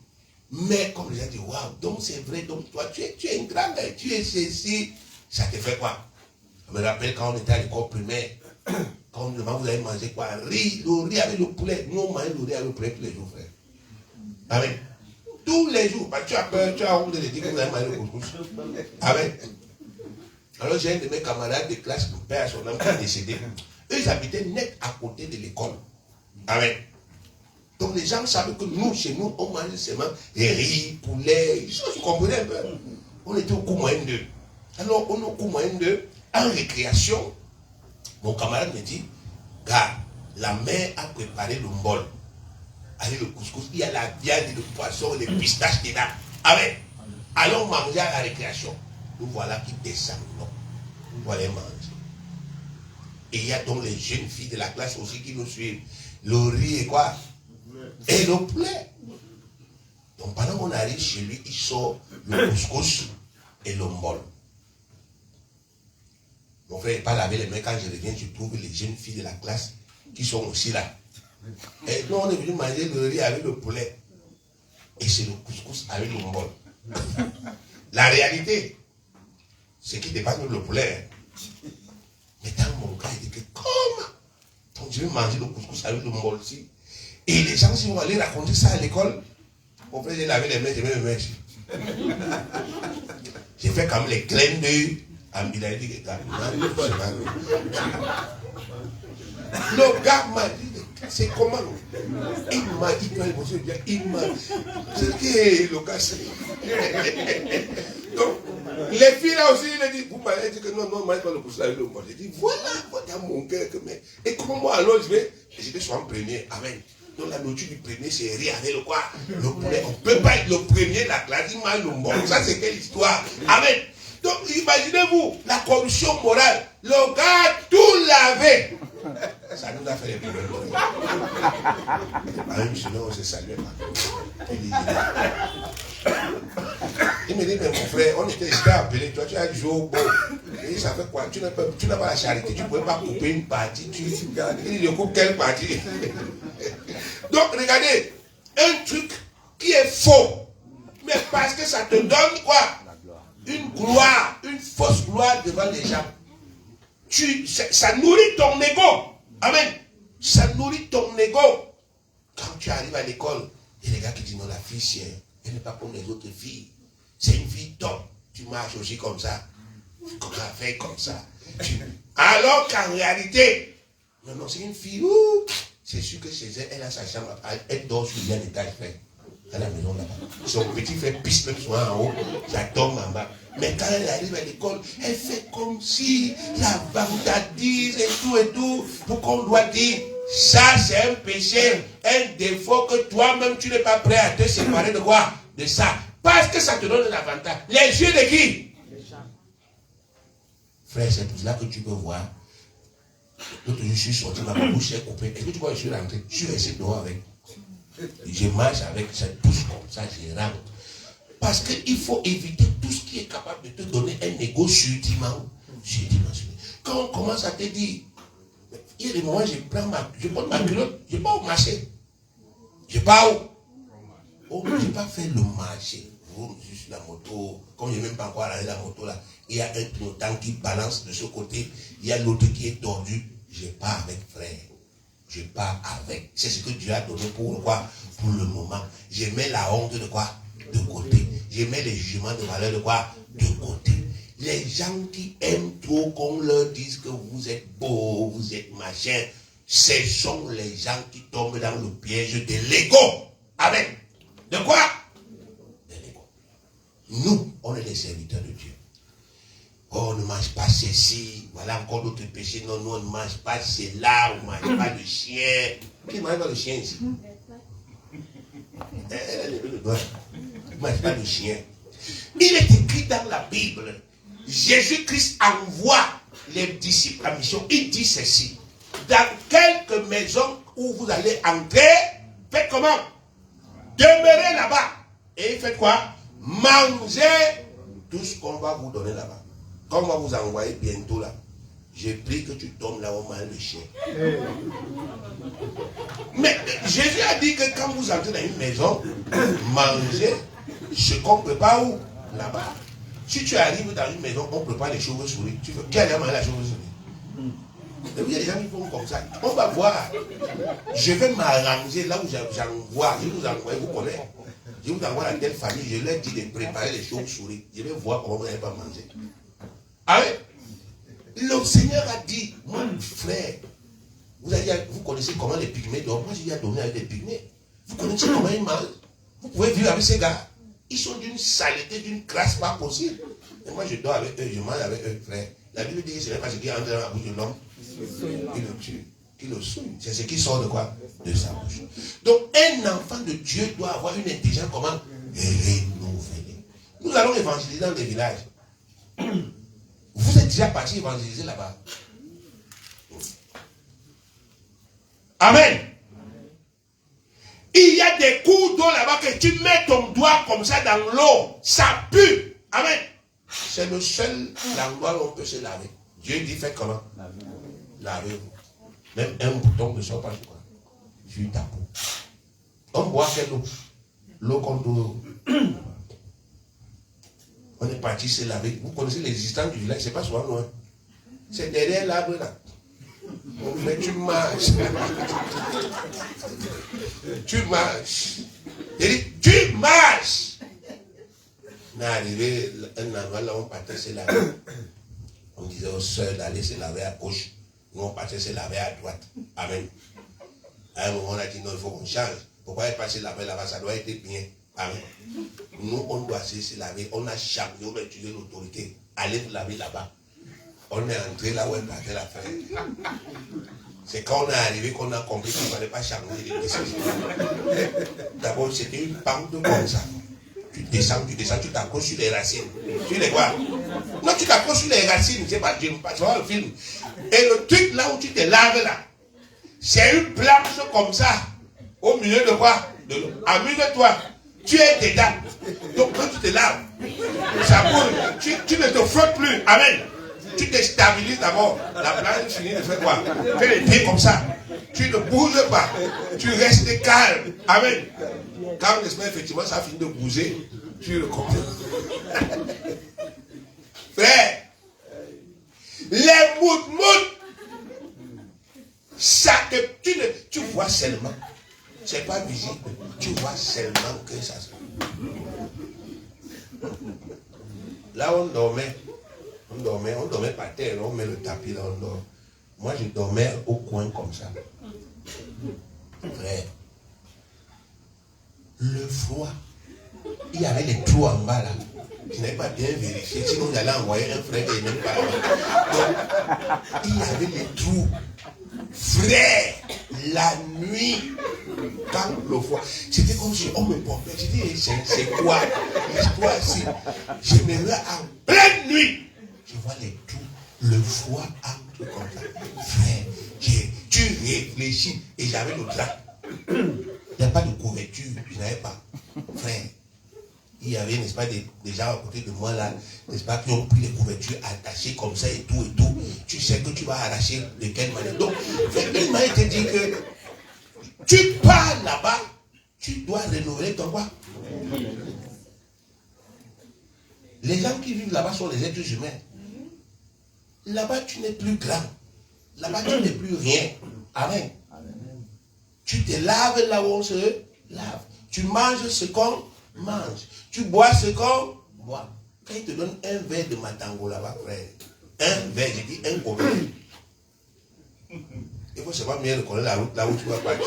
[SPEAKER 1] Mais comme les gens disent, waouh, donc c'est vrai, donc toi, tu es un grand, tu es ceci. Ça te fait quoi? Je me rappelle quand on était à l'école primaire, quand on me demande, vous avez mangé quoi? Le riz avec le poulet. Nous, on mangeait le riz avec le poulet tous les jours, frère. Amen. Tous les jours. Parce que tu as peur, tu as honte de dire que vous avez mangé le couscous. Amen. Alors j'ai un de mes camarades de classe, mon père, son âme qui est décédé. Eux, ils habitaient net à côté de l'école. Amen. Donc les gens savent que nous, chez nous, on mange seulement riz, poulet. Vous comprenez un peu? On était au cours moyen 2. Alors on est au cours moyen 2, en récréation. Mon camarade me dit, gars, la mère a préparé le bol. Avec le couscous, il y a la viande, le poisson, les pistaches dedans. Amen. Allons manger à la récréation. Nous voilà qui descendent. Nous voilà manger. Et il y a donc les jeunes filles de la classe aussi qui nous suivent. Le riz et quoi? Et le poulet. Donc pendant qu'on arrive chez lui, il sort le couscous et le mbol. Mon frère n'est pas lavé les mains. Quand je reviens, je trouve les jeunes filles de la classe qui sont aussi là. Et nous, on est venu manger le riz avec le poulet. Et c'est le couscous avec le mbol. La réalité, c'est qui dépasse le poulet. Mais dans mon cas, il dit que comment? Donc je vais manger le couscous avec le mbol aussi. Et les gens, si vont aller raconter ça à l'école, mon frère, j'ai lavé les mains, j'ai mis mes mains ici. J'ai fait comme les clins d'œil. Il a dit que le gars m'a dit, c'est comment? Il m'a dit, il m'a dit, le gars, c'est. Donc, les filles là aussi, il a dit, vous m'avez dit que non, je ne mange pas le couscous avec le mbol. J'ai dit, voilà mon cœur que mais. Et comment moi alors je vais sois en premier. Amen. Donc la nourriture du premier, c'est rien avec le quoi? Le poulet. On ne peut pas être le premier de la classe, il mange le mbol. Ça, c'est quelle histoire? Amen. Donc, imaginez-vous, la corruption morale. Le gars tout lavé. Ça nous a fait des problèmes. Même sinon, on se salue pas. Il me dit, mais mon frère, on était appelé, toi tu as joué au beau. Et ça fait quoi? Tu n'as pas la charité, tu ne pouvais pas couper une partie. Il dit, je coupe quelle partie? Donc, regardez, un truc qui est faux, mais parce que ça te donne quoi? Une gloire, une fausse gloire devant les gens. Ça nourrit ton ego. Amen. Ça nourrit ton ego. Quand tu arrives à l'école, il y a des gars qui disent non, la fille, elle n'est pas comme les autres filles. C'est une fille top. Tu marches aussi comme ça. Comme ça, fait comme ça. Alors qu'en réalité, non, c'est une fille. C'est sûr que chez elle, elle a sa chambre. Elle dort sur le étage, frère. À la maison là-bas. Son petit frère pisse même souvent en haut. Ça tombe en bas. Mais quand elle arrive à l'école, elle fait comme si la vantardise et tout, pour qu'on doit dire, ça c'est un péché, un défaut que toi-même tu n'es pas prêt à te séparer de quoi? De ça. Parce que ça te donne un avantage. Les yeux de qui? Frère, c'est pour cela que tu peux voir. L'autre jour, je suis sorti, ma bouche est coupée. Est-ce que tu vois, je suis rentré? Je suis resté dehors avec. Je marche avec cette bouche comme ça, je rentre. Parce qu'il faut éviter tout ce qui est capable de te donner un égo surdimensionné. Quand on commence à te dire, il y a des moments, je prends ma culotte, je pars au marché. Je pars où? Oh, je n'ai pas fait le marché. Je suis sur la moto, comme je n'ai même pas encore arrêté la moto là, il y a un clignotant qui balance de ce côté, il y a l'autre qui est tordu. Je pars avec frère. Je pars avec. C'est ce que Dieu a donné pour quoi? Pour le moment. Je mets la honte de quoi? De côté. Je mets les jugements de valeur de quoi? De côté. Les gens qui aiment trop qu'on leur dise que vous êtes beau, vous êtes machin, ce sont les gens qui tombent dans le piège de l'ego. Amen. De quoi? De l'ego. Nous, on est les serviteurs de Dieu. Oh, on ne mange pas ceci. Voilà encore d'autres péchés. Non, nous, on ne mange pas cela. On ne mange pas le chien. Qui ne mange pas le chien ici? Elle le doigt. On ne mange pas le chien. Il est écrit dans la Bible, Jésus-Christ envoie les disciples à mission. Il dit ceci. Dans quelques maisons où vous allez entrer, faites comment? Demeurez là-bas. Et faites quoi? Mangez tout ce qu'on va vous donner là-bas. Quand on va vous envoyer bientôt là, j'ai pris que tu tombes là où mange le chien. Mais Jésus a dit que quand vous entrez dans une maison, mangez ce qu'on prépare où? Là-bas. Si tu arrives dans une maison, on prépare les chauves-souris. Tu veux qui allait manger la chauve-souris? Il y a des gens qui font comme ça. On va voir. Je vais m'arranger là où j'envoie. Je vous envoie, vous connaissez. Je vous envoie à telle famille, je leur dis de préparer les chauves-souris. Je vais voir comment vous n'allez pas manger. Ah oui? Le Seigneur a dit, mon frère, vous connaissez comment les pygmées dorment. Moi, j'ai dormi avec des pygmées. Vous connaissez comment ils mangent. Vous pouvez vivre avec ces gars. Ils sont d'une saleté, d'une crasse pas possible. Et moi, je dors avec eux, je mange avec eux, frère. La Bible dit que ce n'est pas ce qui entre dans la bouche de l'homme qui le tue, qui le souille. C'est ce qui sort de quoi? De sa bouche. Donc, un enfant de Dieu doit avoir une intelligence comment? Renouvelée. Nous allons évangéliser dans les villages. Vous êtes déjà parti évangéliser là-bas. Amen. Il y a des cours d'eau là-bas que tu mets ton doigt comme ça dans l'eau. Ça pue. Amen. C'est le seul endroit où on peut se laver. Dieu dit, faites comment? Lavez-vous. Même un bouton ne sort pas sur quoi? Sur ta peau. On boit quelle eau? L'eau contre l'eau. On est parti se laver. Vous connaissez l'existence du village, c'est pas souvent loin. C'est derrière l'arbre là. Mais tu marches. Tu marches. Il dit, tu marches. On est arrivé à un endroit là, on partait se laver. On disait aux soeurs d'aller se laver à gauche. Nous, on partait se laver à droite. Amen. À un moment, on a dit non, il faut qu'on change. Pourquoi elle passe se laver là-bas? Ça doit être bien. Amen. Nous, on doit se laver. On a changé, on a utilisé l'autorité. Allez vous laver là-bas. On est entré là où elle partait la fin. C'est quand on est arrivé qu'on a compris qu'il ne fallait pas changer les décisions. D'abord, c'était une pente comme ça. Tu descends, tu t'accroches sur les racines. Tu les vois? Non, tu t'accroches sur les racines. C'est pas, tu vois le film. Et le truc là où tu te laves là, C'est une planche comme ça. Au milieu de quoi? De l'eau. Amuse-toi. Tu es dedans. Donc quand tu te laves, ça coule. Tu ne te frottes plus. Amen. Tu te stabilises d'abord. La planche finit de faire quoi? Fais les pieds comme ça. Tu ne bouges pas. Tu restes calme. Amen. Quand l'esprit, effectivement, ça finit de bouger, tu le comprends. Frère, les moutes, ça que tu vois seulement. C'est pas visible. Tu vois seulement que ça se... Là, on dormait par terre, on met le tapis là, on dort. Moi, je dormais au coin comme ça. Frère, le froid, il y avait les trous en bas là. Je n'avais pas bien vérifié, sinon j'allais envoyer un frère et même pas. Donc, il y avait les trous. Frère, la nuit, quand le froid, c'était comme si on me pompait. Je dis, c'est quoi l'histoire ici? Je me lève en pleine nuit. Je vois les trous, le froid entre comme ça. Frère, tu réfléchis et j'avais le drap. Il n'y a pas de couverture, je n'avais pas. Frère, il y avait, n'est-ce pas, des gens à côté de moi là, n'est-ce pas, qui ont pris les couvertures attachées comme ça et tout et tout. Tu sais que tu vas arracher de quelle manière. Donc, il m'a été dit que tu pars là-bas, tu dois renouveler ton quoi. Les gens qui vivent là-bas sont les êtres humains. Là-bas, tu n'es plus grand. Là-bas, tu n'es plus rien. Amen. Tu te laves là où on se lave. Tu manges ce qu'on mange. Tu bois ce qu'on boit. Quand il te donne un verre de matango là-bas, frère, un verre, j'ai dit un combien. Il faut savoir mieux reconnaître la route là où tu vas partir.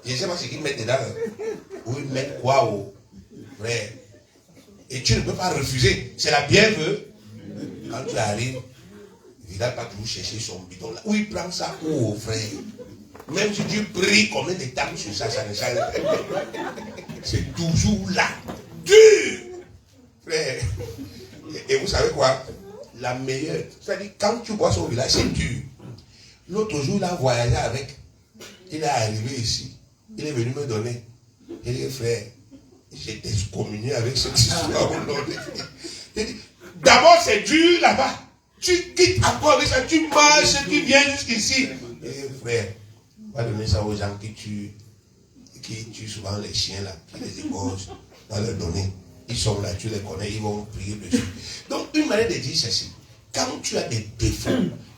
[SPEAKER 1] Je ne sais pas ce qu'ils mettent dedans. Ou ils mettent quoi au frère. Et tu ne peux pas refuser. C'est la bienvenue. Quand tu arrives, il n'a pas toujours cherché son bidon là. Où il prend ça, oh frère. Même si tu pries combien de temps sur ça, ça ne change pas. C'est toujours là. Dur. Frère. Et vous savez quoi? La meilleure. C'est-à-dire, quand tu bois son village, c'est dur. L'autre jour, il a voyagé avec. Il est arrivé ici. Il est venu me donner. Il dit, frère, j'ai excommunié avec cette histoire au nom de Dieu. D'abord, c'est dur là-bas. Tu quittes encore avec ça, tu marches, tu viens jusqu'ici. Et frère, on va donner ça aux gens qui tuent souvent les chiens là, qui les égorgent, on va leur donner. Ils sont là, tu les connais, ils vont prier dessus. Donc, une manière de dire ceci, quand tu as des défauts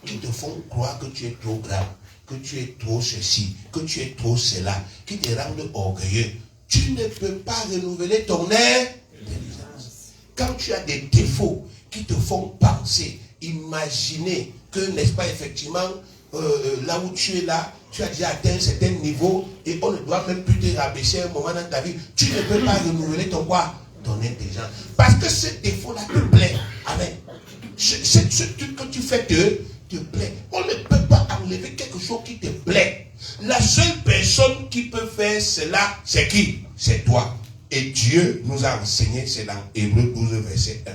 [SPEAKER 1] qui te font croire que tu es trop grave, que tu es trop ceci, que tu es trop cela, qui te rendent orgueilleux, tu ne peux pas renouveler ton intelligence. Quand tu as des défauts qui te font penser, imaginer que, n'est-ce pas, effectivement, là où tu es là, tu as déjà atteint un certain niveau et on ne doit même plus te rabaisser un moment dans ta vie. Tu ne peux pas renouveler ton quoi? Ton intelligence. Parce que ce défaut-là te plaît. Amen. Ce truc que tu fais te plaît. On ne peut pas enlever quelque chose qui te plaît. La seule personne qui peut faire cela, c'est qui? C'est toi. Et Dieu nous a enseigné, c'est dans Hébreux 12, verset 1.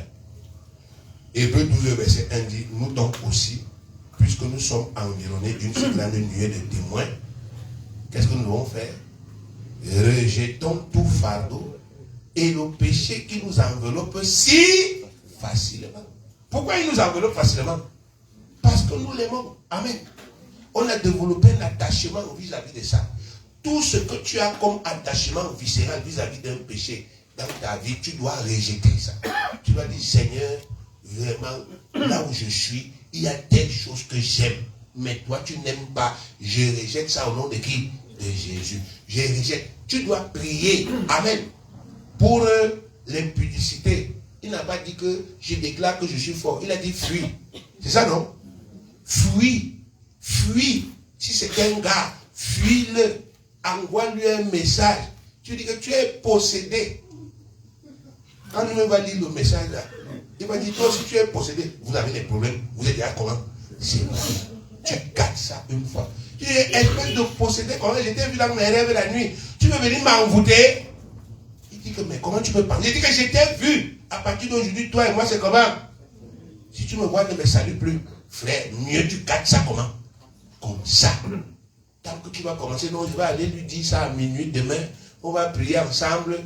[SPEAKER 1] Hébreux 12, verset 1 dit, nous donc aussi, puisque nous sommes environnés d'une si grande nuée de témoins, qu'est-ce que nous devons faire? Rejetons tout fardeau et le péché qui nous enveloppe si facilement. Pourquoi il nous enveloppe facilement? Parce que nous l'aimons. Amen. On a développé un attachement vis-à-vis de ça. Tout ce que tu as comme attachement viscéral vis-à-vis d'un péché dans ta vie, tu dois rejeter ça. Tu dois dire, Seigneur, vraiment, là où je suis, il y a des choses que j'aime. Mais toi, tu n'aimes pas. Je rejette ça au nom de qui? De Jésus. Je rejette. Tu dois prier. Amen. Pour l'impudicité. Il n'a pas dit que je déclare que je suis fort. Il a dit fuis. C'est ça, non? Fuis. Fuis. Si c'est un gars, fuis-le. Envoie-lui un message. Tu dis que tu es possédé. Quand il va lire le message là, il va dire, toi si tu es possédé, vous avez des problèmes. Vous êtes là comment? C'est moi. Tu gâtes ça une fois. Tu es espèce de possédé. Quand j'étais vu dans mes rêves la nuit, tu veux venir m'envoûter? Il dit que, mais comment tu peux parler? J'ai dit que j'étais vu. À partir d'aujourd'hui, toi et moi, c'est comment? Si tu me vois, ne me salue plus. Frère, mieux tu gâtes ça comment? Comme ça. tant que tu vas commencer, non, je vais aller lui dire ça à minuit demain, on va prier ensemble,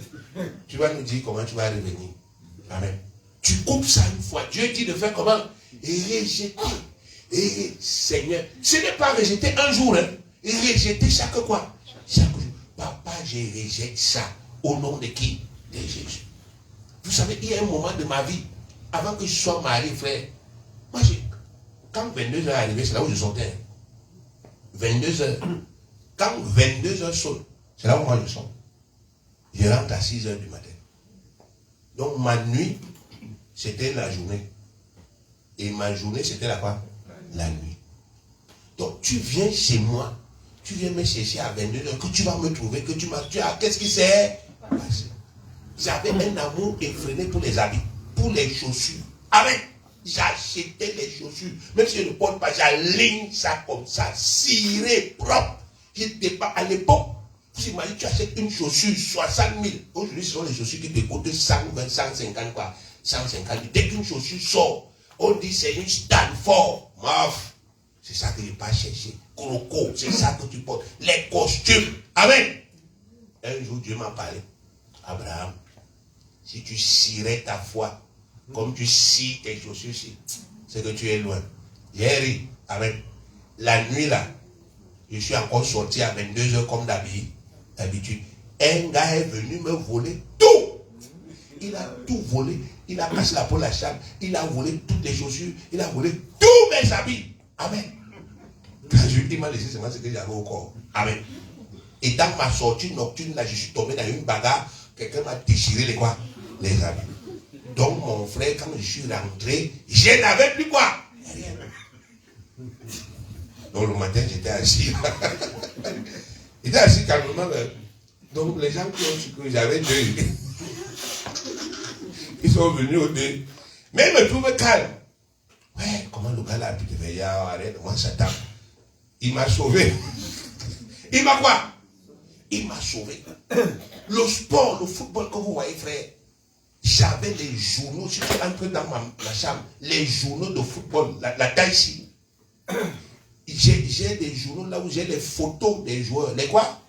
[SPEAKER 1] tu vas nous dire comment tu vas revenir. Amen. Tu coupes ça une fois. Dieu dit de faire comment? Et rejeter. Et Seigneur, ce n'est pas rejeter un jour, hein. Et rejeter chaque quoi? Chaque jour. Papa, je rejette ça. Au nom de qui? De Jésus. Vous savez, il y a un moment de ma vie, avant que je sois marié, frère, moi, quand 22h est arrivé, c'est là où je sortais. 22h. Quand 22h sonne, c'est là où moi je sors. Je rentre à 6h du matin. Donc ma nuit, c'était la journée. Et ma journée, c'était la quoi? La nuit. Donc tu viens chez moi, tu viens me chercher à 22h, que tu vas me trouver, que tu m'as... Qu'est-ce qui s'est passé? J'avais un amour effréné pour les habits, pour les chaussures. Amen. J'achetais les chaussures. Même si je ne porte pas, j'aligne ça comme ça, ciré, propre. J'étais pas à l'époque. Vous imaginez, tu achètes une chaussure, 60 000. Aujourd'hui, ce sont les chaussures qui te coûtent 120, 150 quoi. 150 000. Dès qu'une chaussure sort, on dit c'est une Stanford. Maf. C'est ça que je n'ai pas cherché. Croco, c'est ça que tu portes. Les costumes. Amen. Un jour, Dieu m'a parlé. Abraham, si tu cirais ta foi, comme tu scies tes chaussures, c'est que tu es loin. J'ai ri. Amen. La nuit là, je suis encore sorti à 22h comme d'habitude. Un gars est venu me voler tout. Il a tout volé. Il a cassé la porte de la chambre. Il a volé toutes les chaussures. Il a volé tous mes habits. Amen. Quand il m'a laissé seulement ce que j'avais au corps. Amen. Et dans ma sortie nocturne, là, je suis tombé dans une bagarre. Quelqu'un m'a déchiré les quoi? Les habits. Donc mon frère, quand je suis rentré, je n'avais plus quoi? Rien. Donc le matin, j'étais assis. J'étais assis calmement. Donc les gens qui ont su que j'avais deuil, ils sont venus au deuil. Mais ils me trouvent calme. Ouais, comment le gars là a pu te faire? Arrête, moi Satan. Il m'a sauvé. Il m'a quoi? Il m'a sauvé. Le sport, le football que vous voyez, frère, j'avais les journaux, je suis entré dans ma chambre, les journaux de football, la taille ici. J'ai des journaux là où j'ai les photos des joueurs. Les quoi?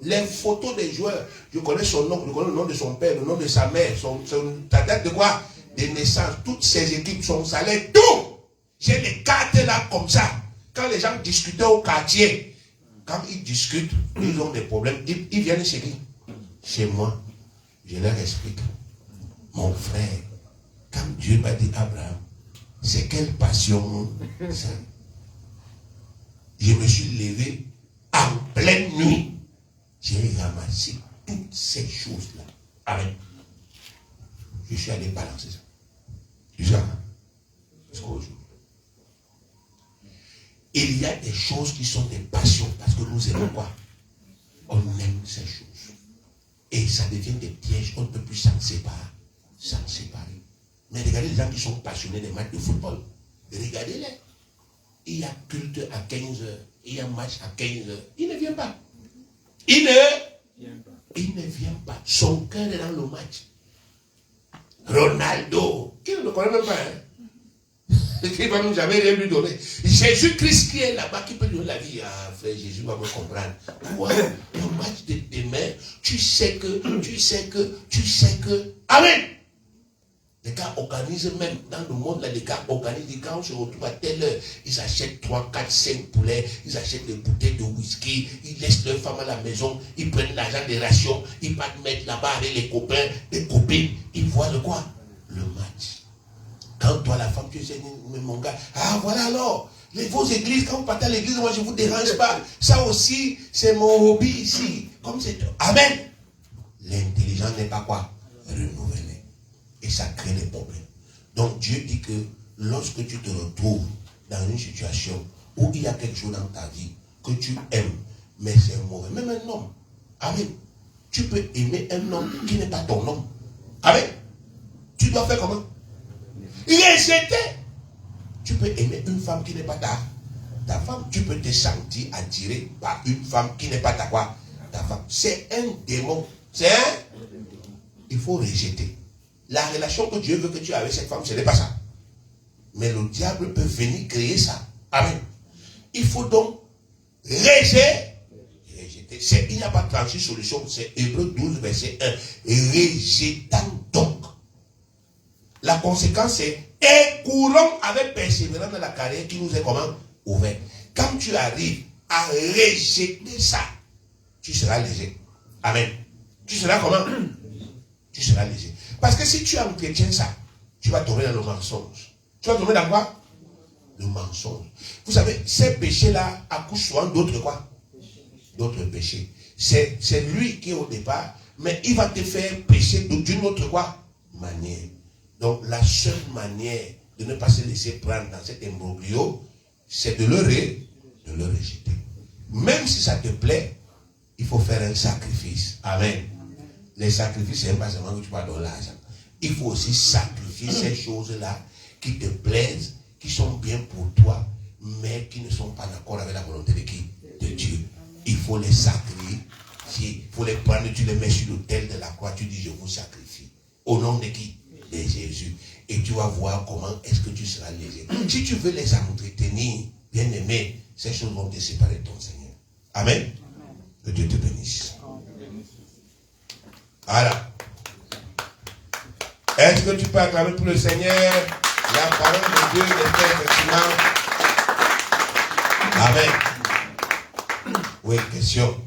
[SPEAKER 1] Les photos des joueurs. Je connais son nom, je connais le nom de son père, le nom de sa mère, sa date de quoi? De naissance, toutes ses équipes, son salaire, tout. J'ai les cartes là comme ça. Quand les gens discutaient au quartier, quand ils discutent, ils ont des problèmes, ils viennent chez qui? Chez moi. Je leur explique. Mon frère, quand Dieu m'a dit Abraham, c'est quelle passion ça? Je me suis levé en pleine nuit. J'ai ramassé toutes ces choses-là. Amen. Je suis allé balancer ça. Jusqu'à aujourd'hui. Il y a des choses qui sont des passions parce que nous aimons quoi? On aime ces choses. Et ça devient des pièges, on ne peut plus s'en séparer. Mais regardez les gens qui sont passionnés des matchs de football. Regardez-les. Il y a culte à 15h, il y a match à 15h. Il ne vient pas. Il ne vient pas. Son cœur est dans le match. Ronaldo, qui ne le connaît même pas. Hein? Il va nous jamais rien lui donner. Jésus-Christ qui est là-bas, qui peut lui donner la vie. Ah, frère, Jésus va me comprendre. Ouais, le match de demain, tu sais que. Amen. Les gars organisent même dans le monde, là, les gars organisent, quand on se retrouve à telle heure, ils achètent 3, 4, 5 poulets, ils achètent des bouteilles de whisky, ils laissent leur femme à la maison, ils prennent l'argent des rations, ils partent mettre là-bas avec les copains, les copines, ils voient le quoi? Le match. Quand toi, la femme, tu sais, mais mon gars, ah voilà alors, vos églises, quand vous partez à l'église, moi je ne vous dérange pas. Ça aussi, c'est mon hobby ici. Comme c'est. Amen. L'intelligence n'est pas quoi? Renouvelée. Et ça crée des problèmes. Donc Dieu dit que lorsque tu te retrouves dans une situation où il y a quelque chose dans ta vie que tu aimes, mais c'est mauvais, même un homme. Amen. Tu peux aimer un homme qui n'est pas ton homme. Amen. Tu dois faire comment? Rejeter. Tu peux aimer une femme qui n'est pas ta femme. Tu peux te sentir attiré par une femme qui n'est pas ta quoi? Ta femme. C'est un démon. C'est un. Il faut rejeter. La relation que Dieu veut que tu aies avec cette femme, ce n'est pas ça. Mais le diable peut venir créer ça. Amen. Il faut donc rejeter. Il n'y a pas 36 solutions, c'est Hébreux 12, verset 1. Rejetant donc. La conséquence est et courons avec persévérance dans la carrière qui nous est comment ouverte. Quand tu arrives à rejeter ça, tu seras léger. Amen. Tu seras comment? Tu seras léger. Parce que si tu entretiens ça, tu vas tomber dans le mensonge. Tu vas tomber dans quoi? Le mensonge. Vous savez, ces péchés-là accouchent souvent d'autres quoi? D'autres péchés. C'est lui qui est au départ, mais il va te faire pécher d'une autre quoi? Manière. Donc la seule manière de ne pas se laisser prendre dans cet imbroglio, c'est de le rejeter. Même si ça te plaît, il faut faire un sacrifice. Amen. Les sacrifices, c'est pas seulement que tu vas donner l'argent. Il faut aussi sacrifier ces choses-là qui te plaisent, qui sont bien pour toi, mais qui ne sont pas d'accord avec la volonté de qui? De Dieu. Il faut les sacrifier. Il faut les prendre, tu les mets sur l'autel de la croix, tu dis je vous sacrifie. Au nom de qui? De Jésus. Et tu vas voir comment est-ce que tu seras léger. Si tu veux les entretenir, bien aimé, ces choses vont te séparer de ton Seigneur. Amen. Que Dieu te bénisse. Voilà. Est-ce que tu peux acclamer pour le Seigneur? La parole de Dieu est effectivement. Amen. Oui, question.